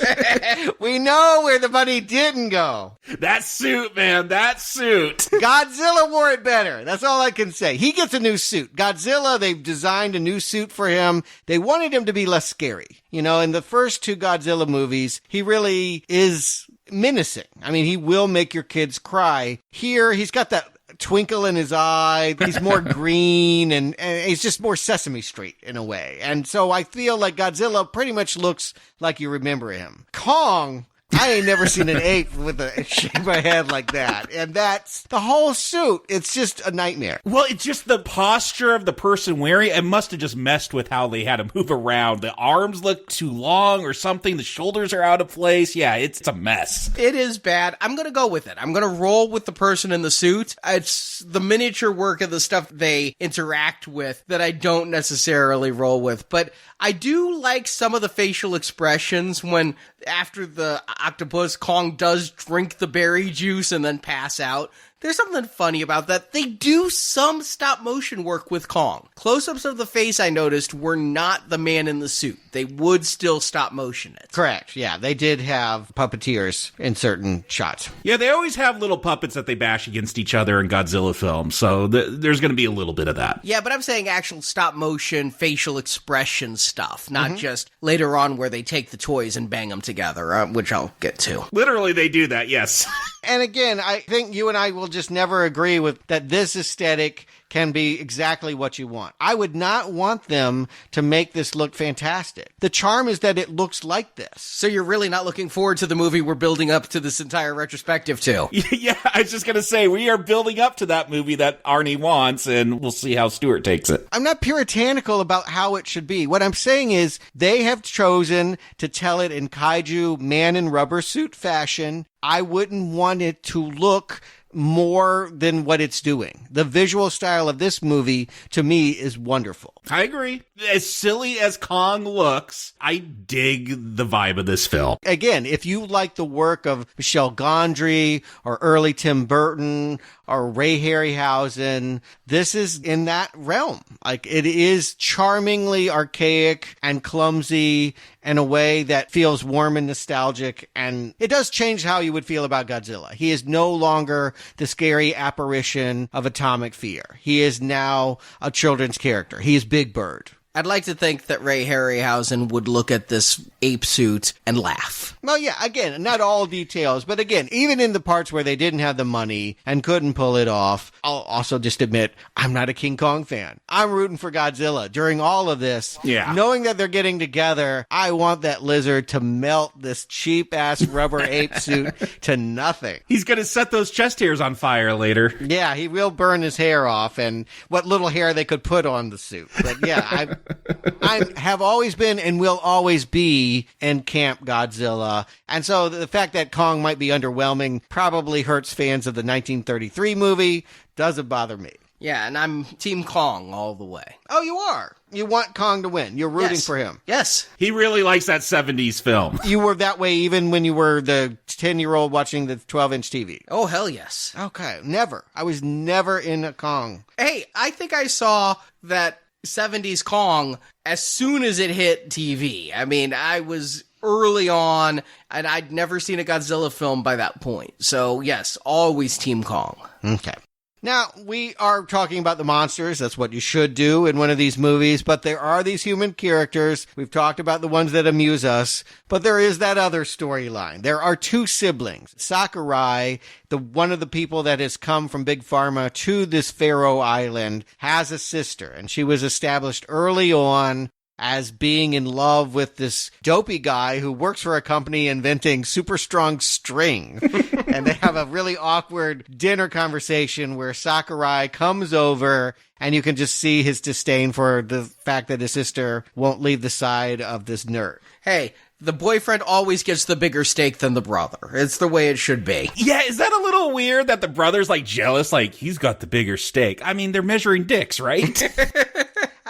We know where the money didn't go. That suit, man. That suit. Godzilla wore it better. That's all I can say. He gets a new suit. Godzilla, they've designed a new suit for him. They wanted him to be less scary. You know, in the first two Godzilla movies, he really is menacing. I mean, he will make your kids cry. Here, he's got that twinkle in his eye. He's more green and he's just more Sesame Street in a way. And so I feel like Godzilla pretty much looks like you remember him. Kong, I ain't never seen an ape with a shape of a head like that. And that's the whole suit. It's just a nightmare. Well, it's just the posture of the person wearing it. It must have just messed with how they had to move around. The arms look too long or something. The shoulders are out of place. Yeah, it's a mess. It is bad. I'm going to go with it. I'm going to roll with the person in the suit. It's the miniature work of the stuff they interact with that I don't necessarily roll with. But I do like some of the facial expressions when, after the octopus, Kong does drink the berry juice and then pass out. There's something funny about that. They do some stop motion work with Kong. Close-ups of the face, I noticed, were not the man in the suit. They would still stop motion it. Correct. Yeah, they did have puppeteers in certain shots. Yeah, they always have little puppets that they bash against each other in Godzilla films, so there's going to be a little bit of that. Yeah, but I'm saying actual stop motion, facial expression stuff, not just later on where they take the toys and bang them together, which I'll get to. Literally, they do that, yes. And again, I think you and I will just never agree with that this aesthetic can be exactly what you want. I would not want them to make this look fantastic. The charm is that it looks like this. So you're really not looking forward to the movie we're building up to this entire retrospective to? Yeah, I was just going to say, we are building up to that movie that Arnie wants, and we'll see how Stuart takes it. I'm not puritanical about how it should be. What I'm saying is they have chosen to tell it in kaiju man in rubber suit fashion. I wouldn't want it to look more than what it's doing. The visual style of this movie, to me, is wonderful. I agree. As silly as Kong looks, I dig the vibe of this film. Again, if you like the work of Michel Gondry or early Tim Burton or Ray Harryhausen, this is in that realm. Like, it is charmingly archaic and clumsy in a way that feels warm and nostalgic, and it does change how you would feel about Godzilla. He is no longer the scary apparition of atomic fear. He is now a children's character. He is Big Bird. I'd like to think that Ray Harryhausen would look at this ape suit and laugh. Well, yeah, again, not all details, but again, even in the parts where they didn't have the money and couldn't pull it off, I'll also just admit, I'm not a King Kong fan. I'm rooting for Godzilla. During all of this, knowing that they're getting together, I want that lizard to melt this cheap-ass rubber ape suit to nothing. He's going to set those chest hairs on fire later. Yeah, he will burn his hair off and what little hair they could put on the suit. But yeah, I have always been and will always be in Camp Godzilla. And so the fact that Kong might be underwhelming probably hurts fans of the 1933 movie. Doesn't bother me. Yeah, and I'm Team Kong all the way. Oh, you are? You want Kong to win. You're rooting for him. Yes. He really likes that 70s film. You were that way even when you were the 10-year-old watching the 12-inch TV. Oh, hell yes. Okay, never. I was never in a Kong. Hey, I think I saw that 70s Kong as soon as it hit TV. I mean, I was early on, and I'd never seen a Godzilla film by that point. So, yes, always Team Kong. Okay. Now, we are talking about the monsters. That's what you should do in one of these movies. But there are these human characters. We've talked about the ones that amuse us. But there is that other storyline. There are two siblings. Sakurai, one of the people that has come from Big Pharma to this Faroe Island, has a sister. And she was established early on as being in love with this dopey guy who works for a company inventing super strong string. And they have a really awkward dinner conversation where Sakurai comes over and you can just see his disdain for the fact that his sister won't leave the side of this nerd. Hey, the boyfriend always gets the bigger steak than the brother. It's the way it should be. Yeah, is that a little weird that the brother's like jealous? Like, he's got the bigger steak. I mean, they're measuring dicks, right?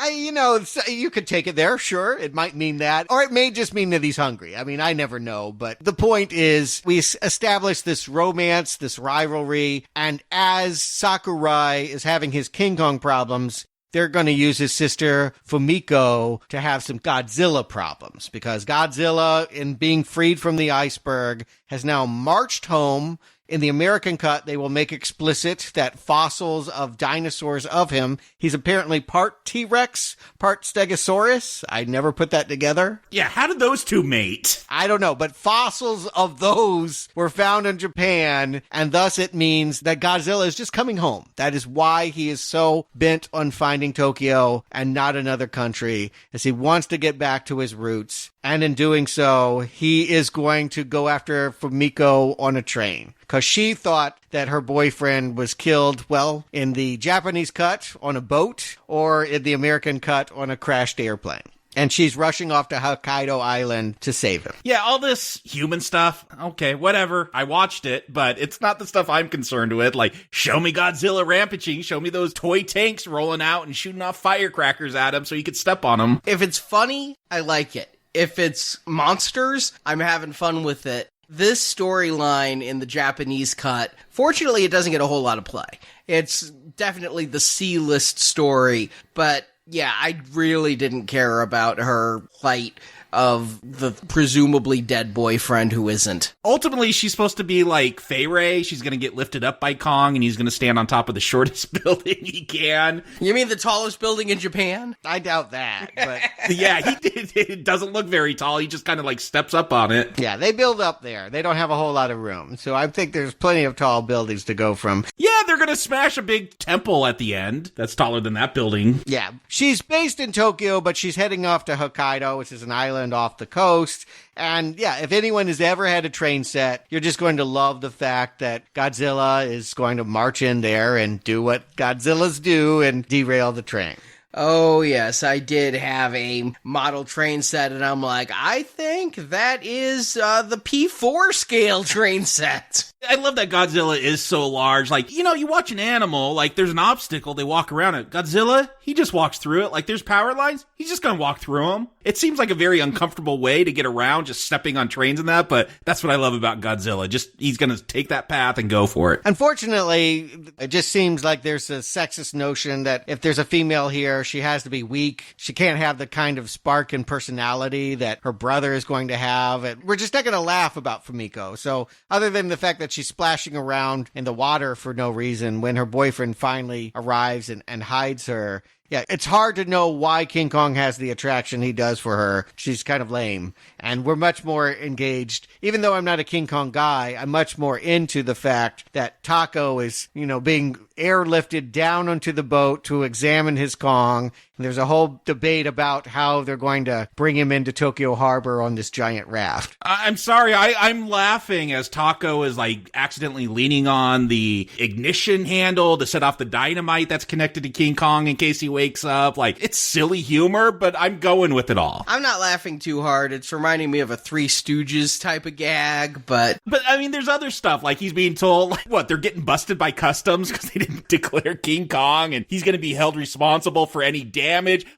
You could take it there, sure. It might mean that. Or it may just mean that he's hungry. I mean, I never know. But the point is, we establish this romance, this rivalry, and as Sakurai is having his King Kong problems, they're going to use his sister Fumiko to have some Godzilla problems. Because Godzilla, in being freed from the iceberg, has now marched home. In the American cut, they will make explicit that fossils of dinosaurs of him. He's apparently part T-Rex, part Stegosaurus. I never put that together. Yeah, how did those two mate? I don't know, but fossils of those were found in Japan, and thus it means that Godzilla is just coming home. That is why he is so bent on finding Tokyo and not another country, as he wants to get back to his roots. And in doing so, he is going to go after Fumiko on a train. Because she thought that her boyfriend was killed, well, in the Japanese cut on a boat, or in the American cut on a crashed airplane. And she's rushing off to Hokkaido Island to save him. Yeah, all this human stuff, okay, whatever. I watched it, but it's not the stuff I'm concerned with. Like, show me Godzilla rampaging, show me those toy tanks rolling out and shooting off firecrackers at him so you could step on them. If it's funny, I like it. If it's monsters, I'm having fun with it. this storyline in the Japanese cut, fortunately, it doesn't get a whole lot of play. It's definitely the C-list story, but yeah, I really didn't care about her plight of the presumably dead boyfriend who isn't. Ultimately, she's supposed to be like Fei-Rei. She's going to get lifted up by Kong, and he's going to stand on top of the shortest building he can. You mean the tallest building in Japan? I doubt that, but... Yeah, it doesn't look very tall. He just kind of like steps up on it. Yeah, they build up there. They don't have a whole lot of room. So I think there's plenty of tall buildings to go from. Yeah, they're going to smash a big temple at the end. That's taller than that building. Yeah. She's based in Tokyo, but she's heading off to Hokkaido, which is an island off the coast. And yeah, if anyone has ever had a train set, you're just going to love the fact that Godzilla is going to march in there and do what Godzillas do and derail the train. Oh, yes, I did have a model train set, and I'm like, I think that is the P4 scale train set. I love that Godzilla is so large. Like, you know, you watch an animal, like, there's an obstacle, they walk around it. Godzilla, he just walks through it. Like, there's power lines, he's just gonna walk through them. It seems like a very uncomfortable way to get around, just stepping on trains and that, but that's what I love about Godzilla. Just, he's gonna take that path and go for it. Unfortunately, it just seems like there's a sexist notion that if there's a female here, she has to be weak. She can't have the kind of spark and personality that her brother is going to have. And we're just not going to laugh about Fumiko. So other than the fact that she's splashing around in the water for no reason when her boyfriend finally arrives and hides her, yeah, it's hard to know why King Kong has the attraction he does for her. She's kind of lame. And we're much more engaged. Even though I'm not a King Kong guy, I'm much more into the fact that Taco is, you know, being airlifted down onto the boat to examine his Kong. And there's a whole debate about how they're going to bring him into Tokyo Harbor on this giant raft. I'm sorry, I'm laughing as Taco is like accidentally leaning on the ignition handle to set off the dynamite that's connected to King Kong in case he wakes up. Like, it's silly humor, but I'm going with it all. I'm not laughing too hard. It's reminding me of a Three Stooges type of gag, but I mean, there's other stuff, like he's being told, like, what, they're getting busted by customs because they didn't declare King Kong, and he's going to be held responsible for any damage.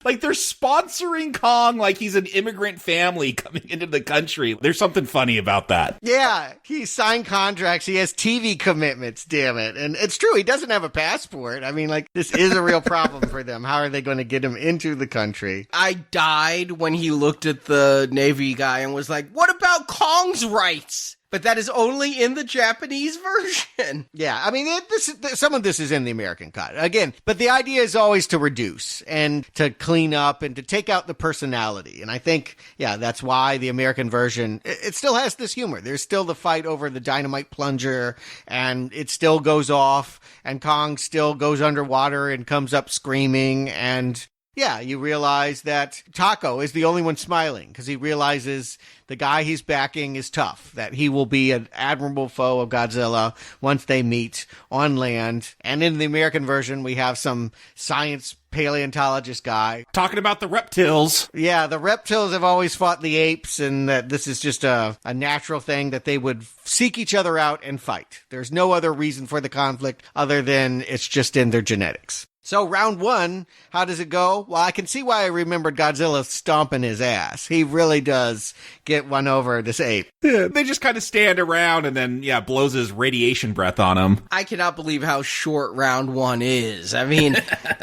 Like, they're sponsoring Kong like he's an immigrant family coming into the country. There's something funny about that. Yeah, he signed contracts. He has TV commitments, damn it. And it's true, he doesn't have a passport. I mean, like, this is a real problem for them. How are they going to get him into the country? I died when he looked at the Navy guy and was like, what about Kong's rights? But that is only in the Japanese version. Yeah, I mean, some of this is in the American cut. Again, but the idea is always to reduce and to clean up and to take out the personality. And I think, yeah, that's why the American version, it still has this humor. There's still the fight over the dynamite plunger, and it still goes off, and Kong still goes underwater and comes up screaming, and yeah, you realize that Taco is the only one smiling because he realizes the guy he's backing is tough, that he will be an admirable foe of Godzilla once they meet on land. And in the American version, we have some science paleontologist guy talking about the reptiles. Yeah, the reptiles have always fought the apes, and that this is just a natural thing that they would seek each other out and fight. There's no other reason for the conflict other than it's just in their genetics. So round one, how does it go? Well, I can see why I remembered Godzilla stomping his ass. He really does get one over this ape. Yeah, they just kind of stand around and then, yeah, blows his radiation breath on him. I cannot believe how short round one is. I mean,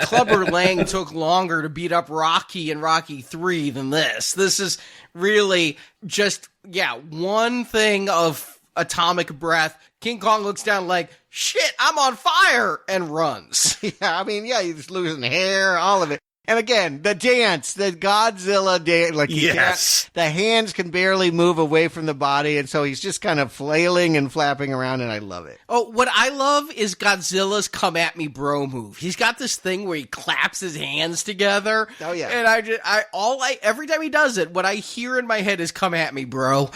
Clubber Lang took longer to beat up Rocky and Rocky 3 than this. This is really just, yeah, one thing of atomic breath. King Kong looks down like, shit, I'm on fire, and runs. Yeah, I mean, yeah, he's losing hair, all of it. And again, the dance, the Godzilla dance, like, yes, the hands can barely move away from the body, and so he's just kind of flailing and flapping around, and I love it. Oh, what I love is Godzilla's come at me bro move. He's got this thing where he claps his hands together. Oh yeah. And every time he does it, what I hear in my head is come at me, bro.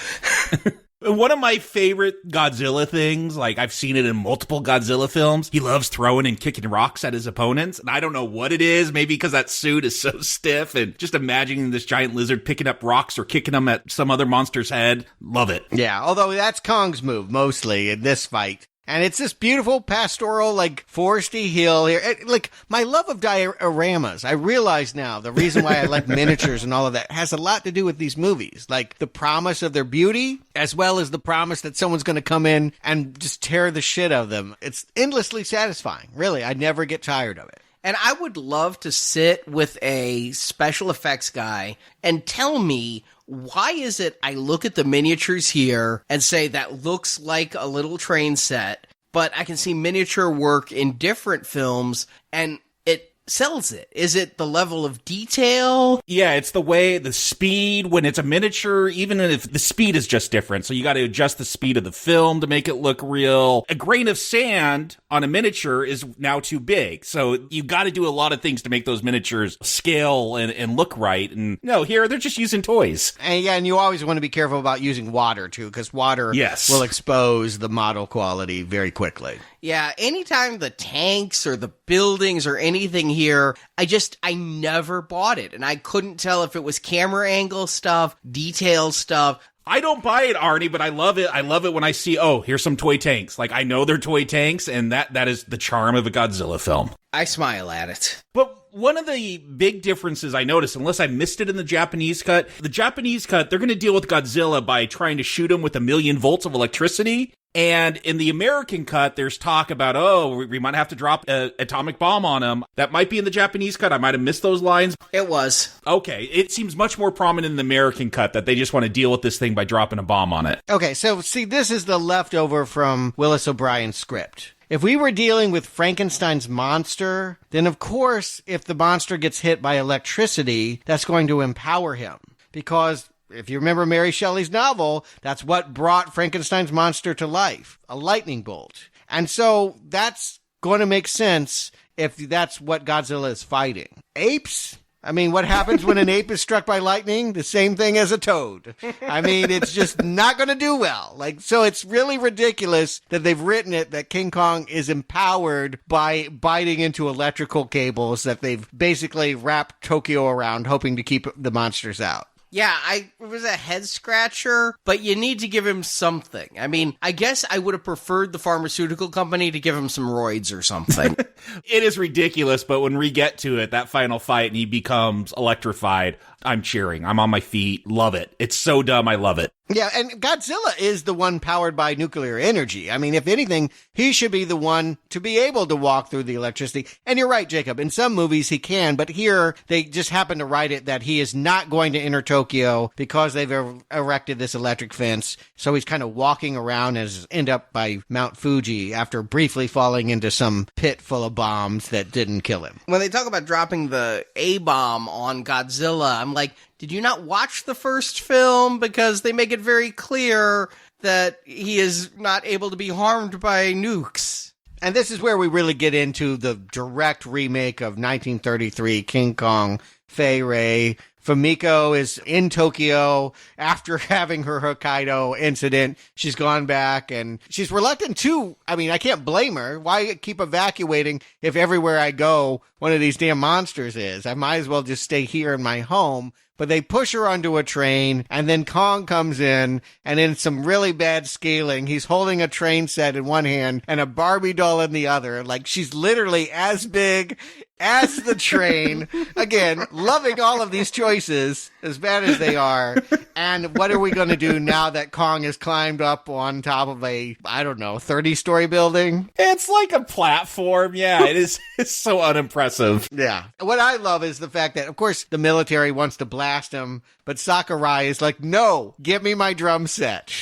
One of my favorite Godzilla things, like I've seen it in multiple Godzilla films, he loves throwing and kicking rocks at his opponents. And I don't know what it is, maybe because that suit is so stiff, and just imagining this giant lizard picking up rocks or kicking them at some other monster's head. Love it. Yeah, although that's Kong's move mostly in this fight. And it's this beautiful pastoral, like, foresty hill here. Like, my love of dioramas, I realize now the reason why I like miniatures and all of that has a lot to do with these movies. Like, the promise of their beauty, as well as the promise that someone's going to come in and just tear the shit out of them. It's endlessly satisfying. Really, I never get tired of it. And I would love to sit with a special effects guy and tell me, why is it I look at the miniatures here and say that looks like a little train set, but I can see miniature work in different films and it sells it? Is it the level of detail? Yeah, it's the way, the speed, when it's a miniature, even if the speed is just different. So you got to adjust the speed of the film to make it look real. A grain of sand on a miniature is now too big. So you got to do a lot of things to make those miniatures scale and look right. And no, here they're just using toys. And yeah, and you always want to be careful about using water too, because water will expose the model quality very quickly. Yeah, anytime the tanks or the buildings or anything here, I never bought it. And I couldn't tell if it was camera angle stuff, detail stuff. I don't buy it, Arnie, but I love it. I love it when I see, oh, here's some toy tanks. Like, I know they're toy tanks, and that is the charm of a Godzilla film. I smile at it. But one of the big differences I noticed, unless I missed it in the Japanese cut, they're going to deal with Godzilla by trying to shoot him with 1,000,000 volts of electricity. And in the American cut, there's talk about, we might have to drop an atomic bomb on him. That might be in the Japanese cut. I might have missed those lines. It was. Okay. It seems much more prominent in the American cut that they just want to deal with this thing by dropping a bomb on it. Okay, so see, this is the leftover from Willis O'Brien's script. If we were dealing with Frankenstein's monster, then of course, if the monster gets hit by electricity, that's going to empower him. Because if you remember Mary Shelley's novel, that's what brought Frankenstein's monster to life, a lightning bolt. And so that's going to make sense if that's what Godzilla is fighting. Apes? I mean, what happens when an ape is struck by lightning? The same thing as a toad. I mean, it's just not going to do well. Like, so it's really ridiculous that they've written it that King Kong is empowered by biting into electrical cables that they've basically wrapped Tokyo around, hoping to keep the monsters out. Yeah, it was a head scratcher, but you need to give him something. I mean, I guess I would have preferred the pharmaceutical company to give him some roids or something. It is ridiculous, but when we get to it, that final fight and he becomes electrified, I'm cheering. I'm on my feet. Love it. It's so dumb. I love it. Yeah, and Godzilla is the one powered by nuclear energy. I mean, if anything, he should be the one to be able to walk through the electricity. And you're right, Jacob. In some movies, he can, but here they just happen to write it that he is not going to enter Tokyo because they've erected this electric fence. So he's kind of walking around and end up by Mount Fuji after briefly falling into some pit full of bombs that didn't kill him. When they talk about dropping the A-bomb on Godzilla, I'm like, did you not watch the first film? Because they make it very clear that he is not able to be harmed by nukes. And this is where we really get into the direct remake of 1933 King Kong Fei Rei. Fumiko is in Tokyo after having her Hokkaido incident. She's gone back and she's reluctant too. I mean, I can't blame her. Why keep evacuating if everywhere I go, one of these damn monsters is? I might as well just stay here in my home. But they push her onto a train, and then Kong comes in, and in some really bad scaling, he's holding a train set in one hand and a Barbie doll in the other. Like, she's literally as big as the train. Again, loving all of these choices, as bad as they are. And what are we going to do now that Kong has climbed up on top of a, 30-story building? It's like a platform. Yeah, it is. It's so unimpressive. Yeah. What I love is the fact that, of course, the military wants to blast him, but Sakurai is like, no, give me my drum set.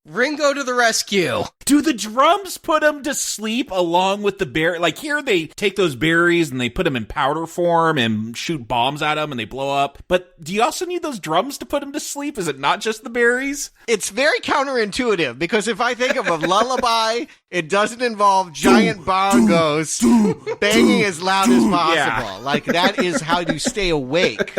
Ringo to the rescue. Do the drums put him to sleep along with the berry? Like, here they take those berries and they put them in powder form and shoot bombs at them and they blow up. But do you also need those drums to put him to sleep? Is it not just the berries? It's very counterintuitive, because if I think of a lullaby, it doesn't involve giant bongos banging as loud as possible. Yeah. Like, that is how you stay awake.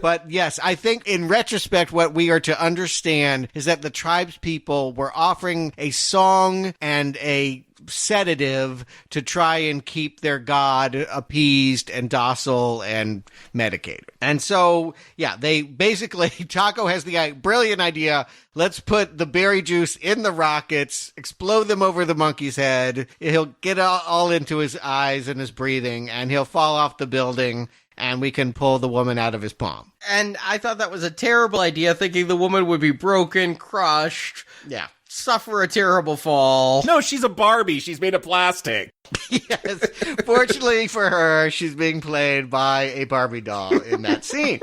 But yes, I think in retrospect, what we are to understand is that the tribes people were offering a song bong and a sedative to try and keep their god appeased and docile and medicated. And so, yeah, they basically, Taco has the brilliant idea, let's put the berry juice in the rockets, explode them over the monkey's head, he'll get all into his eyes and his breathing, and he'll fall off the building, and we can pull the woman out of his palm. And I thought that was a terrible idea, thinking the woman would be broken, crushed. Yeah. Suffer a terrible fall. No, she's a Barbie. She's made of plastic. Yes. Fortunately for her, she's being played by a Barbie doll in that scene.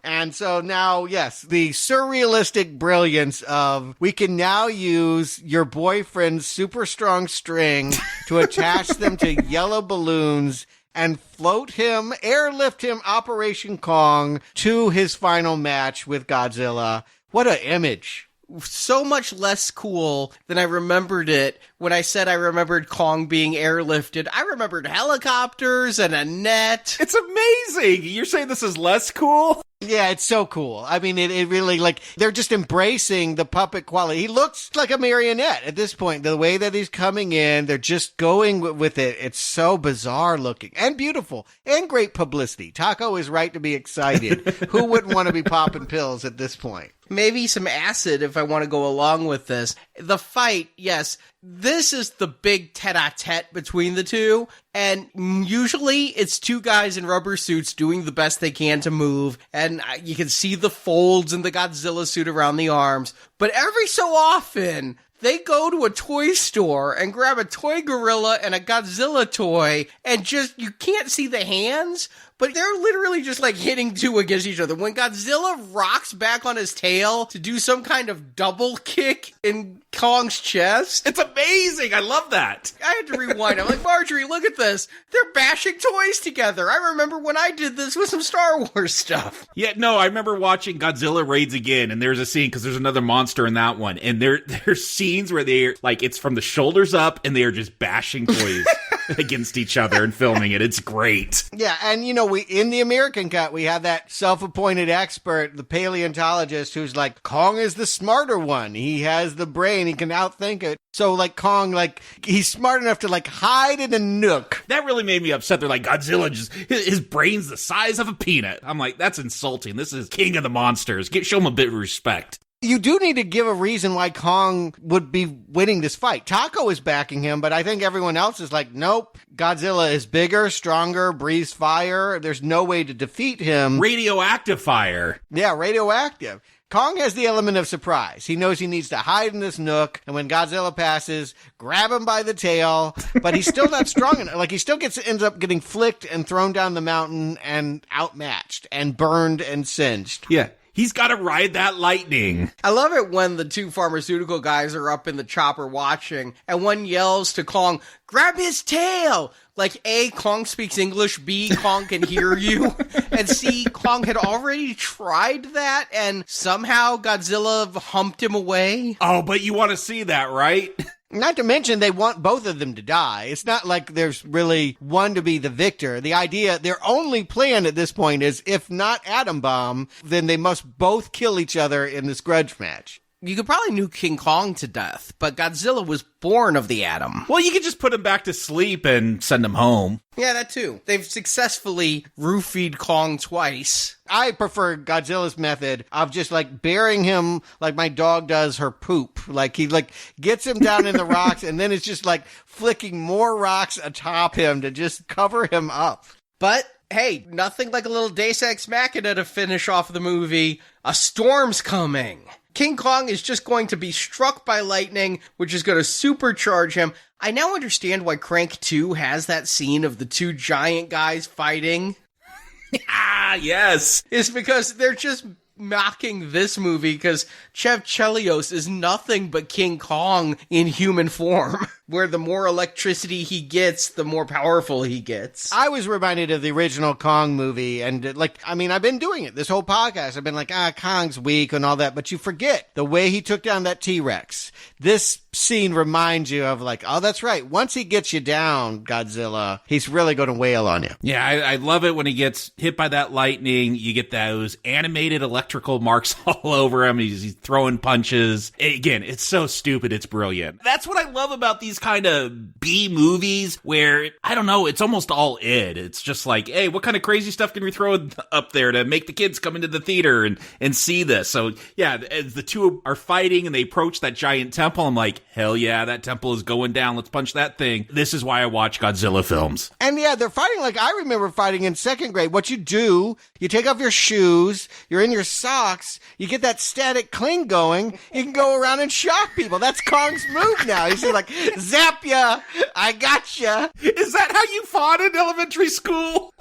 And so now, yes, the surrealistic brilliance of we can now use your boyfriend's super strong string to attach them to yellow balloons and float him, airlift him, Operation Kong, to his final match with Godzilla. What an image. So much less cool than I remembered it when I said I remembered Kong being airlifted. I remembered helicopters and a net. It's amazing. You're saying this is less cool? Yeah, it's so cool. I mean, it really, like, they're just embracing the puppet quality. He looks like a marionette at this point. The way that he's coming in, they're just going with it. It's so bizarre looking and beautiful and great publicity. Taco is right to be excited. Who wouldn't want to be popping pills at this point? Maybe some acid if I want to go along with this. The fight, yes, this is the big tete-a-tete between the two, and usually it's two guys in rubber suits doing the best they can to move, and you can see the folds in the Godzilla suit around the arms, but every so often they go to a toy store and grab a toy gorilla and a Godzilla toy, and just, you can't see the hands, but they're literally just like hitting two against each other. When Godzilla rocks back on his tail to do some kind of double kick in Kong's chest. It's amazing. I love that. I had to rewind. I'm like, Marjorie, look at this. They're bashing toys together. I remember when I did this with some Star Wars stuff. Yeah, no, I remember watching Godzilla Raids Again, and there's a scene, because there's another monster in that one, and there's scenes where they're, like, it's from the shoulders up, and they are just bashing toys against each other and filming it. It's great. Yeah, and, you know, in the American cut, we have that self-appointed expert, the paleontologist, who's like, Kong is the smarter one. He has the brain. He can outthink it. So, like, Kong, like, he's smart enough to, like, hide in a nook. That really made me upset. They're like, Godzilla, just his brain's the size of a peanut. I'm like, that's insulting. This is king of the monsters. Show him a bit of respect. You do need to give a reason why Kong would be winning this fight. Taco is backing him, but I think everyone else is like, nope, Godzilla is bigger, stronger, breathes fire. There's no way to defeat him. Radioactive fire. Yeah, radioactive. Kong has the element of surprise. He knows he needs to hide in this nook, and when Godzilla passes, grab him by the tail, but he's still not strong enough. Like, he still ends up getting flicked and thrown down the mountain and outmatched and burned and singed. Yeah. He's got to ride that lightning. I love it when the two pharmaceutical guys are up in the chopper watching, and one yells to Kong, grab his tail! Like, A, Kong speaks English, B, Kong can hear you, and C, Kong had already tried that, and somehow Godzilla humped him away. Oh, but you want to see that, right? Not to mention, they want both of them to die. It's not like there's really one to be the victor. The idea, their only plan at this point is, if not atom bomb, then they must both kill each other in this grudge match. You could probably nuke King Kong to death, but Godzilla was born of the atom. Well, you could just put him back to sleep and send him home. Yeah, that too. They've successfully roofied Kong twice. I prefer Godzilla's method of just, like, burying him like my dog does her poop. Like, he, like, gets him down in the rocks, and then it's just, like, flicking more rocks atop him to just cover him up. But, hey, nothing like a little Deus Ex Machina to finish off the movie. A storm's coming. King Kong is just going to be struck by lightning, which is going to supercharge him. I now understand why Crank 2 has that scene of the two giant guys fighting. Ah, yes. It's because they're just mocking this movie because Chev Chelios is nothing but King Kong in human form. where the more electricity he gets, the more powerful he gets. I was reminded of the original Kong movie, and I've been doing it this whole podcast. I've been like, Kong's weak and all that, but you forget the way he took down that T-Rex. This scene reminds you of like, oh, that's right. Once he gets you down, Godzilla, he's really going to wail on you. Yeah, I love it when he gets hit by that lightning. You get those animated electrical marks all over him. He's throwing punches. Again, it's so stupid. It's brilliant. That's what I love about these kind of B movies where, I don't know, it's almost all id. It's just like, hey, what kind of crazy stuff can we throw up there to make the kids come into the theater and see this? So yeah, as the two are fighting and they approach that giant temple, I'm like, hell yeah, that temple is going down. Let's punch that thing. This is why I watch Godzilla films. And yeah, they're fighting like I remember fighting in second grade. What you do, you take off your shoes, you're in your socks, you get that static cling going, you can go around and shock people. That's Kong's move now. He's like, zap ya, I gotcha. Is that how you fought in elementary school?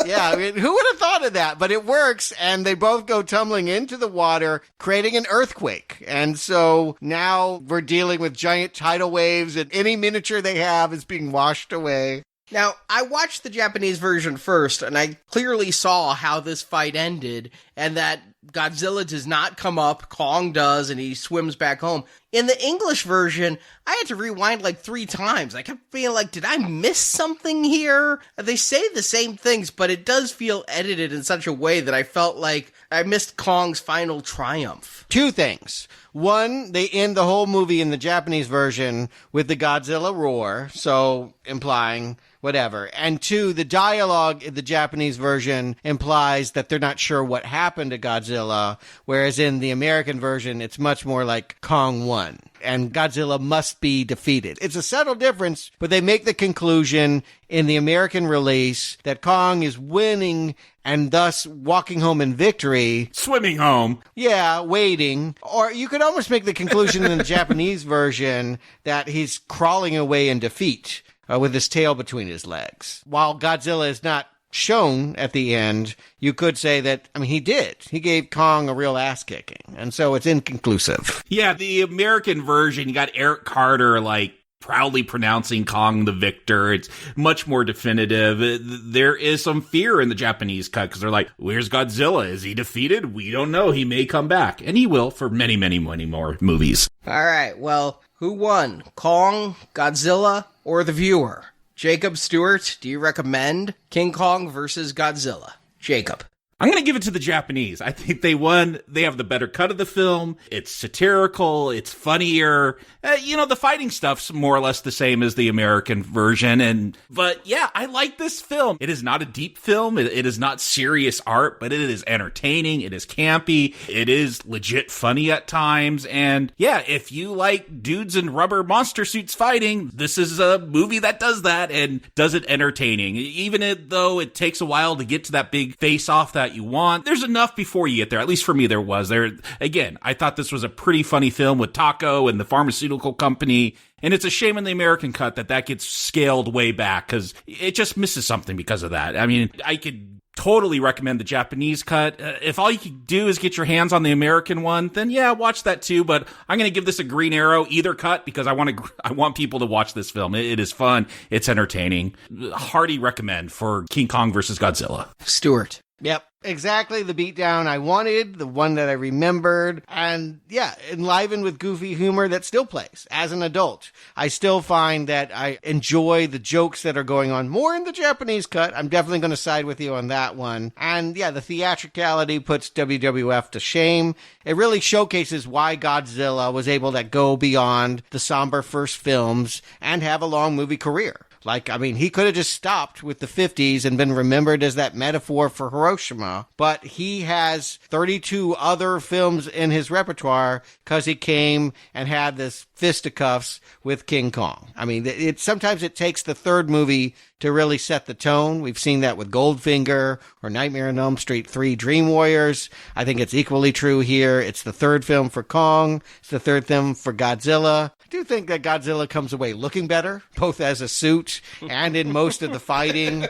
Yeah, I mean, who would have thought of that? But it works, and they both go tumbling into the water, creating an earthquake. And so now we're dealing with giant tidal waves, and any miniature they have is being washed away. Now, I watched the Japanese version first, and I clearly saw how this fight ended, and that Godzilla does not come up, Kong does, and he swims back home. In the English version, I had to rewind like 3 times. I kept being like, did I miss something here? They say the same things, but it does feel edited in such a way that I felt like I missed Kong's final triumph. 2 things. One, they end the whole movie in the Japanese version with the Godzilla roar, so implying whatever. And 2, the dialogue in the Japanese version implies that they're not sure what happened to Godzilla, whereas in the American version, it's much more like Kong won, and Godzilla must be defeated. It's a subtle difference, but they make the conclusion in the American release that Kong is winning and thus walking home in victory. Swimming home. Yeah, waiting. Or you could almost make the conclusion in the Japanese version that he's crawling away in defeat with his tail between his legs. While Godzilla is not shown at the end, you could say that, I mean, he did. He gave Kong a real ass kicking. And so it's inconclusive. Yeah, the American version, you got Eric Carter, like, proudly pronouncing Kong the victor. It's much more definitive. There is some fear in the Japanese cut because they're like, where's Godzilla? Is he defeated? We don't know. He may come back. And he will for many, many, many more movies. All right, well, who won? Kong, Godzilla, or the viewer? Jakob, Stuart, do you recommend King Kong versus Godzilla? Jakob. I'm going to give it to the Japanese. I think they won. They have the better cut of the film. It's satirical. It's funnier. The fighting stuff's more or less the same as the American version. But yeah, I like this film. It is not a deep film. It is not serious art, but it is entertaining. It is campy. It is legit funny at times. And yeah, if you like dudes in rubber monster suits fighting, this is a movie that does that and does it entertaining. Even though it takes a while to get to that big face-off that you want, there's enough before you get there. At least for me, there was. Again, I thought this was a pretty funny film with Taco and the pharmaceutical company. And it's a shame in the American cut that gets scaled way back because it just misses something because of that. I mean, I could totally recommend the Japanese cut. If all you can do is get your hands on the American one, then yeah, watch that too. But I'm going to give this a green arrow, either cut, because I want people to watch this film. It is fun. It's entertaining. Hearty recommend for King Kong versus Godzilla. Stuart. Yep, exactly the beatdown I wanted, the one that I remembered, and yeah, enlivened with goofy humor that still plays as an adult. I still find that I enjoy the jokes that are going on more in the Japanese cut. I'm definitely going to side with you on that one. And yeah, the theatricality puts WWF to shame. It really showcases why Godzilla was able to go beyond the somber first films and have a long movie career. Like, I mean, he could have just stopped with the 50s and been remembered as that metaphor for Hiroshima, but he has 32 other films in his repertoire because he came and had this fisticuffs with King Kong. I mean, sometimes it takes the third movie to really set the tone. We've seen that with Goldfinger or Nightmare on Elm Street 3 Dream Warriors. I think it's equally true here. It's the third film for Kong. It's the third film for Godzilla. do think that Godzilla comes away looking better, both as a suit and in most of the fighting.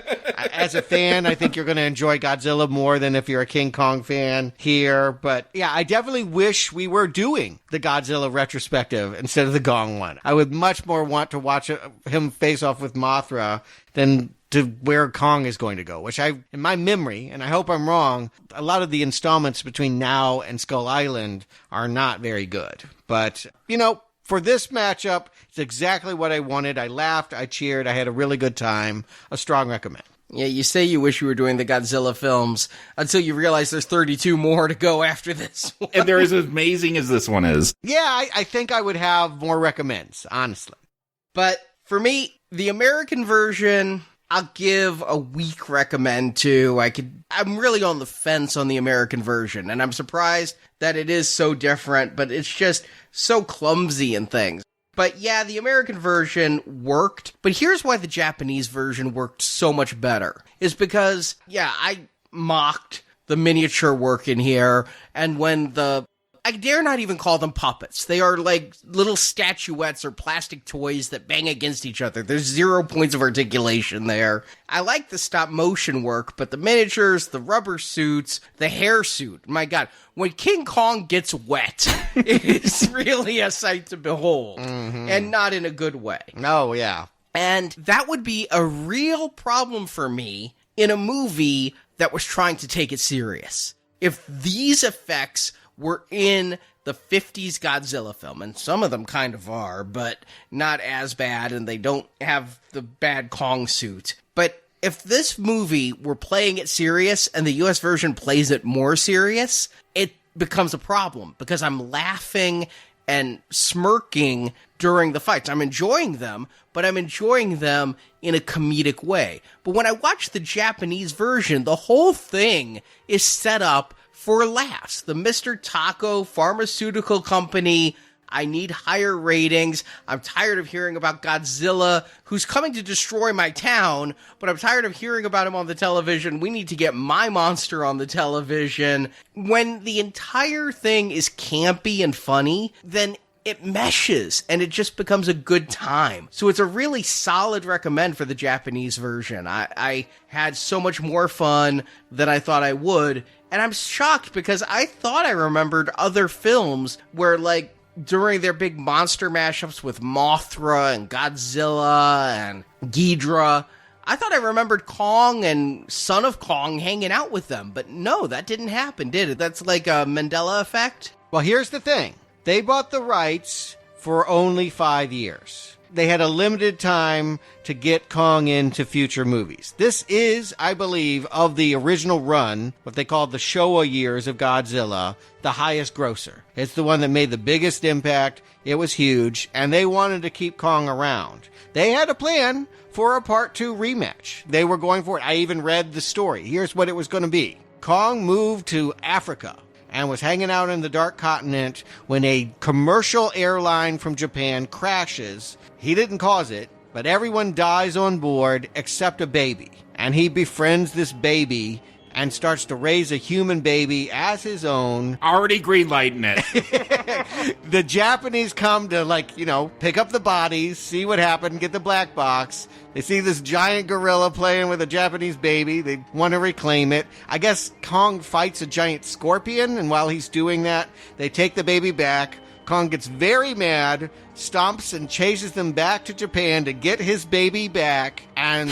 As a fan, I think you're going to enjoy Godzilla more than if you're a King Kong fan here. But yeah, I definitely wish we were doing the Godzilla retrospective instead of the Gong one. I would much more want to watch him face off with Mothra than to where Kong is going to go, which in my memory, and I hope I'm wrong, a lot of the installments between now and Skull Island are not very good. But, for this matchup, it's exactly what I wanted. I laughed, I cheered, I had a really good time. A strong recommend. Yeah, you say you wish you were doing the Godzilla films until you realize there's 32 more to go after this one. And they're as amazing as this one is. Yeah, I think I would have more recommends, honestly. But for me, the American version, I'll give a weak recommend to. I'm really on the fence on the American version, and I'm surprised that it is so different, but it's just so clumsy and things. But yeah, the American version worked, but here's why the Japanese version worked so much better. Is because, I mocked the miniature work in here, and when I dare not even call them puppets. They are like little statuettes or plastic toys that bang against each other. There's 0 points of articulation there. I like the stop motion work, but the miniatures, the rubber suits, the hair suit, my God, when King Kong gets wet, it's really a sight to behold, and not in a good way. Oh, yeah. And that would be a real problem for me in a movie that was trying to take it serious. If these effects were in the 50s Godzilla film, and some of them kind of are, but not as bad, and they don't have the bad Kong suit. But if this movie were playing it serious, and the US version plays it more serious, it becomes a problem, because I'm laughing and smirking during the fights. I'm enjoying them, but I'm enjoying them in a comedic way. But when I watch the Japanese version, the whole thing is set up for laughs. The Mr. Taco pharmaceutical company, I need higher ratings. I'm tired of hearing about Godzilla, who's coming to destroy my town, but I'm tired of hearing about him on the television. We need to get my monster on the television. When the entire thing is campy and funny, then it meshes, and it just becomes a good time. So it's a really solid recommend for the Japanese version. I had so much more fun than I thought I would, and I'm shocked because I thought I remembered other films where, like, during their big monster mashups with Mothra and Godzilla and Ghidorah, I thought I remembered Kong and Son of Kong hanging out with them. But no, that didn't happen, did it? That's like a Mandela effect? Well, here's the thing. They bought the rights for only 5 years. They had a limited time to get Kong into future movies. This is, I believe, of the original run, what they call the Showa years of Godzilla, the highest grosser. It's the one that made the biggest impact. It was huge, and they wanted to keep Kong around. They had a plan for a Part 2 rematch. They were going for it. I even read the story. Here's what it was going to be. Kong moved to Africa and was hanging out in the Dark Continent when a commercial airline from Japan crashes. He didn't cause it, but everyone dies on board except a baby. And he befriends this baby and starts to raise a human baby as his own. Already greenlighting it. The Japanese come to, pick up the bodies, see what happened, get the black box. They see this giant gorilla playing with a Japanese baby. They want to reclaim it. I guess Kong fights a giant scorpion, and while he's doing that, they take the baby back. Kong gets very mad, stomps and chases them back to Japan to get his baby back. And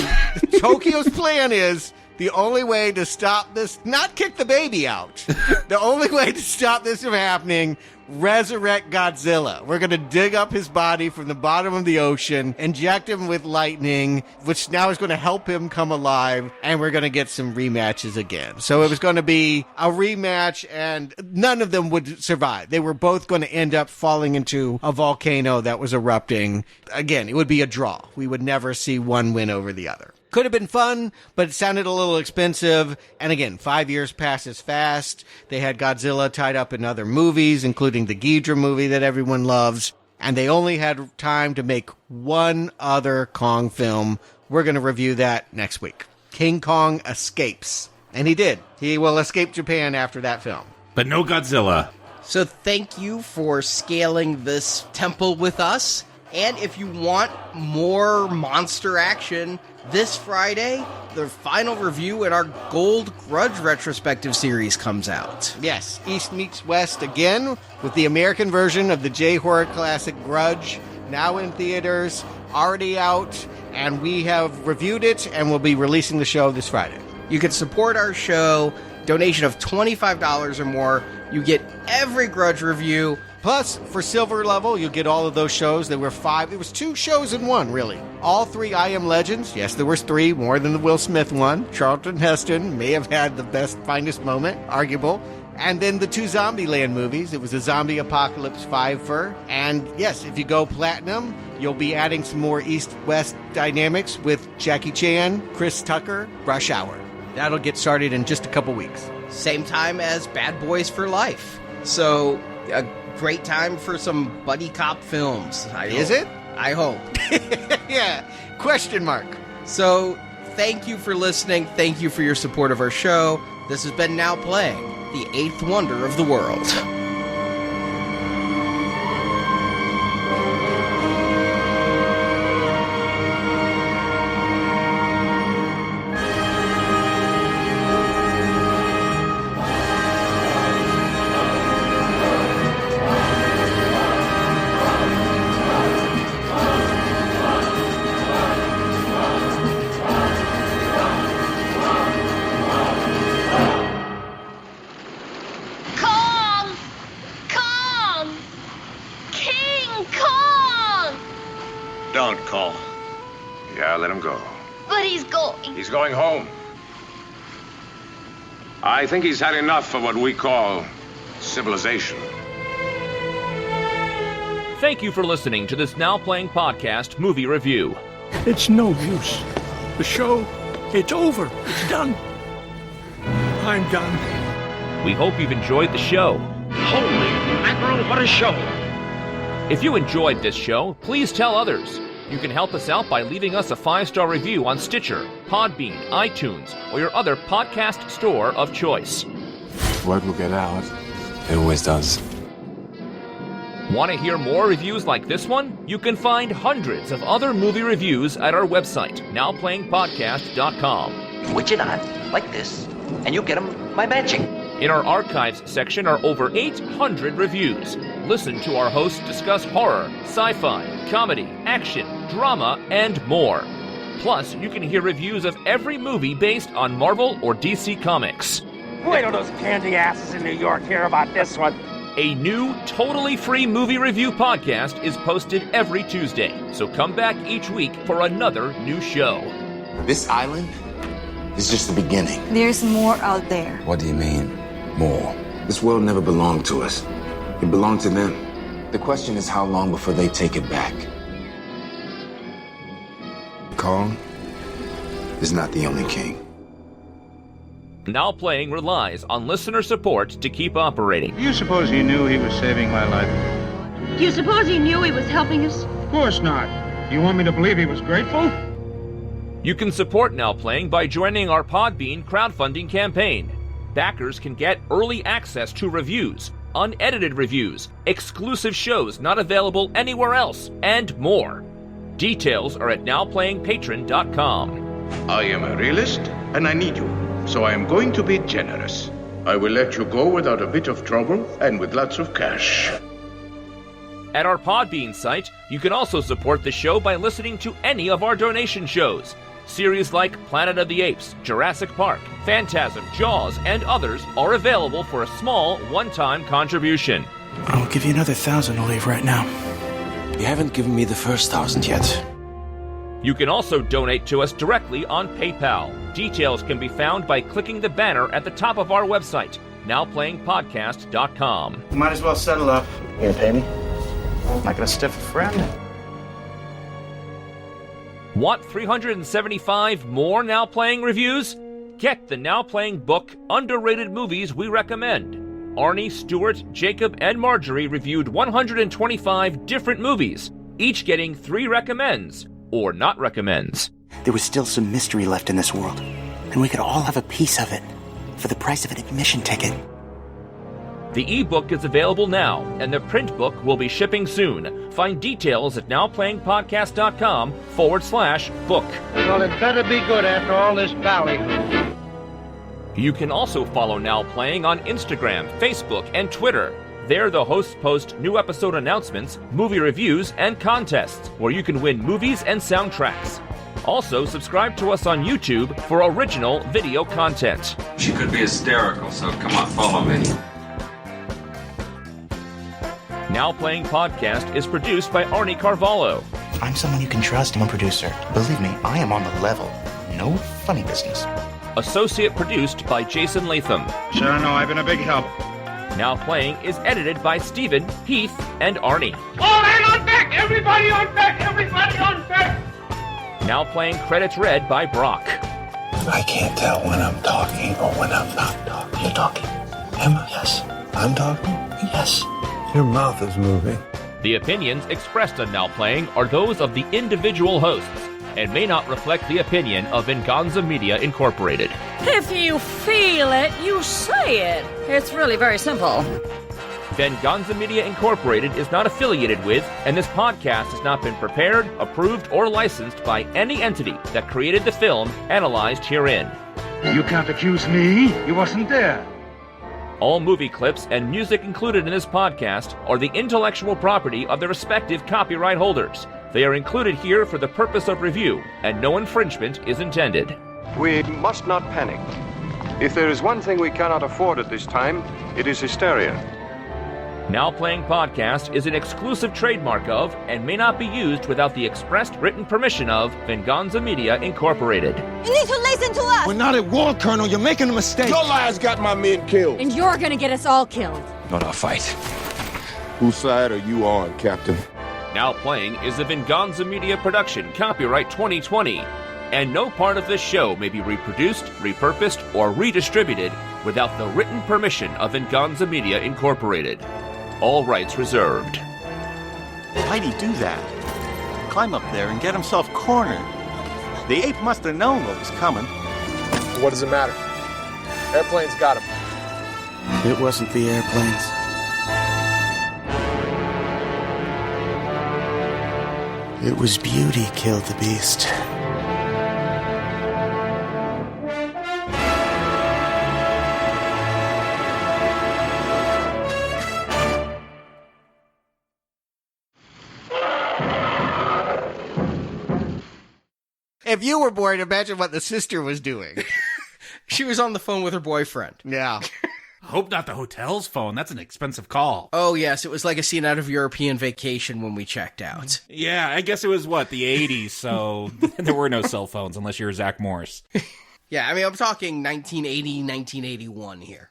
Tokyo's plan is, the only way to stop this, not kick the baby out. The only way to stop this from happening, resurrect Godzilla. We're going to dig up his body from the bottom of the ocean, inject him with lightning, which now is going to help him come alive, and we're going to get some rematches again. So it was going to be a rematch, and none of them would survive. They were both going to end up falling into a volcano that was erupting. Again, it would be a draw. We would never see one win over the other. Could have been fun, but it sounded a little expensive. And again, 5 years passes fast. They had Godzilla tied up in other movies, including the Ghidorah movie that everyone loves. And they only had time to make one other Kong film. We're going to review that next week. King Kong Escapes. And he did. He will escape Japan after that film. But no Godzilla. So thank you for scaling this temple with us. And if you want more monster action, this Friday, the final review in our Gold Grudge retrospective series comes out. Yes, East meets West again with the American version of the J-horror classic Grudge, now in theaters, already out, and we have reviewed it and we'll be releasing the show this Friday. You can support our show, donation of $25 or more. You get every Grudge review. Plus, for Silver Level, you'll get all of those shows. There were 5. There was 2 shows in one, really. All 3 I Am Legends. Yes, there was 3, more than the Will Smith one. Charlton Heston may have had the best, finest moment, arguable. And then the 2 Zombieland movies. It was a Zombie Apocalypse 5-fer. And yes, if you go platinum, you'll be adding some more East-West dynamics with Jackie Chan, Chris Tucker, Rush Hour. That'll get started in just a couple weeks. Same time as Bad Boys for Life. So, a great time for some buddy cop films. Is it? I hope. Yeah. Question mark. So, thank you for listening. Thank you for your support of our show. This has been Now Playing, the 8th wonder of the world. Don't call. Yeah, let him go. But he's going. He's going home. I think he's had enough of what we call civilization. Thank you for listening to this Now Playing Podcast movie review. It's no use. The show, it's over. It's done. I'm done. We hope you've enjoyed the show. Holy mackerel, what a show! If you enjoyed this show, please tell others. You can help us out by leaving us a 5-star review on Stitcher, Podbean, iTunes, or your other podcast store of choice. Word will get out. It always does. Want to hear more reviews like this one? You can find hundreds of other movie reviews at our website, nowplayingpodcast.com. Switch it on, like this, and you'll get them by matching. In our archives section are over 800 reviews. Listen to our hosts discuss horror, sci-fi, comedy, action, drama, and more. Plus, you can hear reviews of every movie based on Marvel or DC Comics. Wait till those candy asses in New York hear about this one. A new, totally free movie review podcast is posted every Tuesday, so come back each week for another new show. This island is just the beginning. There's more out there. What do you mean, more? This world never belonged to us. It belonged to them. The question is how long before they take it back. Kong is not the only king. Now Playing relies on listener support to keep operating. Do you suppose he knew he was saving my life? Do you suppose he knew he was helping us? Of course not. You want me to believe he was grateful? You can support Now Playing by joining our Podbean crowdfunding campaign. Backers can get early access to reviews, unedited reviews, exclusive shows not available anywhere else, and more. Details are at nowplayingpatron.com. I am a realist, and I need you, so I am going to be generous. I will let you go without a bit of trouble and with lots of cash. At our Podbean site, you can also support the show by listening to any of our donation shows. Series like Planet of the Apes, Jurassic Park, Phantasm, Jaws, and others are available for a small, one-time contribution. I'll give you another 1,000 to leave right now. You haven't given me the first 1,000 yet. You can also donate to us directly on PayPal. Details can be found by clicking the banner at the top of our website, nowplayingpodcast.com. You might as well settle up. You gonna pay me? I'm not gonna stiff a friend. Want 375 more Now Playing reviews? Get the Now Playing book, Underrated Movies We Recommend. Arnie, Stuart, Jakob, and Marjorie reviewed 125 different movies, each getting 3 recommends, or not recommends. There was still some mystery left in this world, and we could all have a piece of it for the price of an admission ticket. The ebook is available now, and the print book will be shipping soon. Find details at nowplayingpodcast.com/book. Well, it better be good after all this ballyhoo. You can also follow Now Playing on Instagram, Facebook, and Twitter. There, the hosts post new episode announcements, movie reviews, and contests, where you can win movies and soundtracks. Also, subscribe to us on YouTube for original video content. She could be hysterical, so come on, follow me. Now Playing Podcast is produced by Arnie Carvalho. I'm someone you can trust. I'm a producer. Believe me, I am on the level. No funny business. Associate produced by Jason Latham. Sure, no, I've been a big help. Now Playing is edited by Stephen, Heath, and Arnie. All hands on deck! Everybody on deck! Everybody on deck! Now Playing credits read by Brock. I can't tell when I'm talking or when I'm not talking. You're talking. Am I? Yes. I'm talking? Yes. Your mouth is moving. The opinions expressed on Now Playing are those of the individual hosts and may not reflect the opinion of Venganza Media Incorporated. If you feel it, you say it. It's really very simple. Venganza Media Incorporated is not affiliated with, and this podcast has not been prepared, approved, or licensed by any entity that created the film analyzed herein. You can't accuse me. You wasn't there. All movie clips and music included in this podcast are the intellectual property of the respective copyright holders. They are included here for the purpose of review, and no infringement is intended. We must not panic. If there is one thing we cannot afford at this time, it is hysteria. Now Playing Podcast is an exclusive trademark of and may not be used without the expressed written permission of Venganza Media Incorporated. You need to listen to us! We're not at war, Colonel. You're making a mistake. Your lies got my men killed. And you're gonna get us all killed. Not our fight. Whose side are you on, Captain? Now Playing is a Venganza Media production, copyright 2020, and no part of this show may be reproduced, repurposed, or redistributed without the written permission of Venganza Media Incorporated. All rights reserved. Why'd he do that? Climb up there and get himself cornered. The ape must have known what was coming. What does it matter? Airplanes got him. It wasn't the airplanes. It was Beauty killed the beast. If you were bored, imagine what the sister was doing. She was on the phone with her boyfriend. Yeah. Hope not the hotel's phone. That's an expensive call. Oh, yes. It was like a scene out of European Vacation when we checked out. Yeah, I guess it was, the 80s, so there were no cell phones unless you were Zach Morris. Yeah, I mean, I'm talking 1980, 1981 here.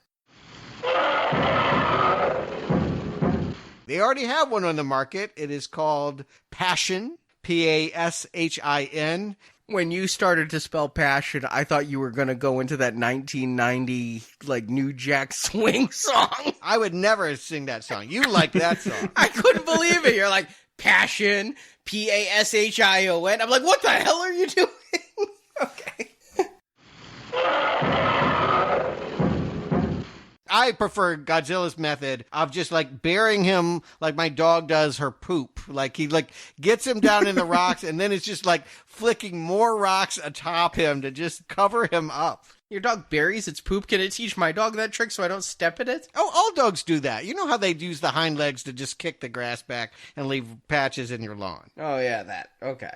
They already have one on the market. It is called Passion, Pashin. When you started to spell passion, I thought you were going to go into that 1990, New Jack Swing song. I would never sing that song. You like that song. I couldn't believe it. You're like, passion, Pashion. I'm like, what the hell are you doing? Okay. I prefer Godzilla's method of just burying him like my dog does her poop. He gets him down in the rocks and then it's just flicking more rocks atop him to just cover him up. Your dog buries its poop? Can it teach my dog that trick so I don't step in it? Oh, all dogs do that. You know how they use the hind legs to just kick the grass back and leave patches in your lawn. Oh, yeah, that. Okay.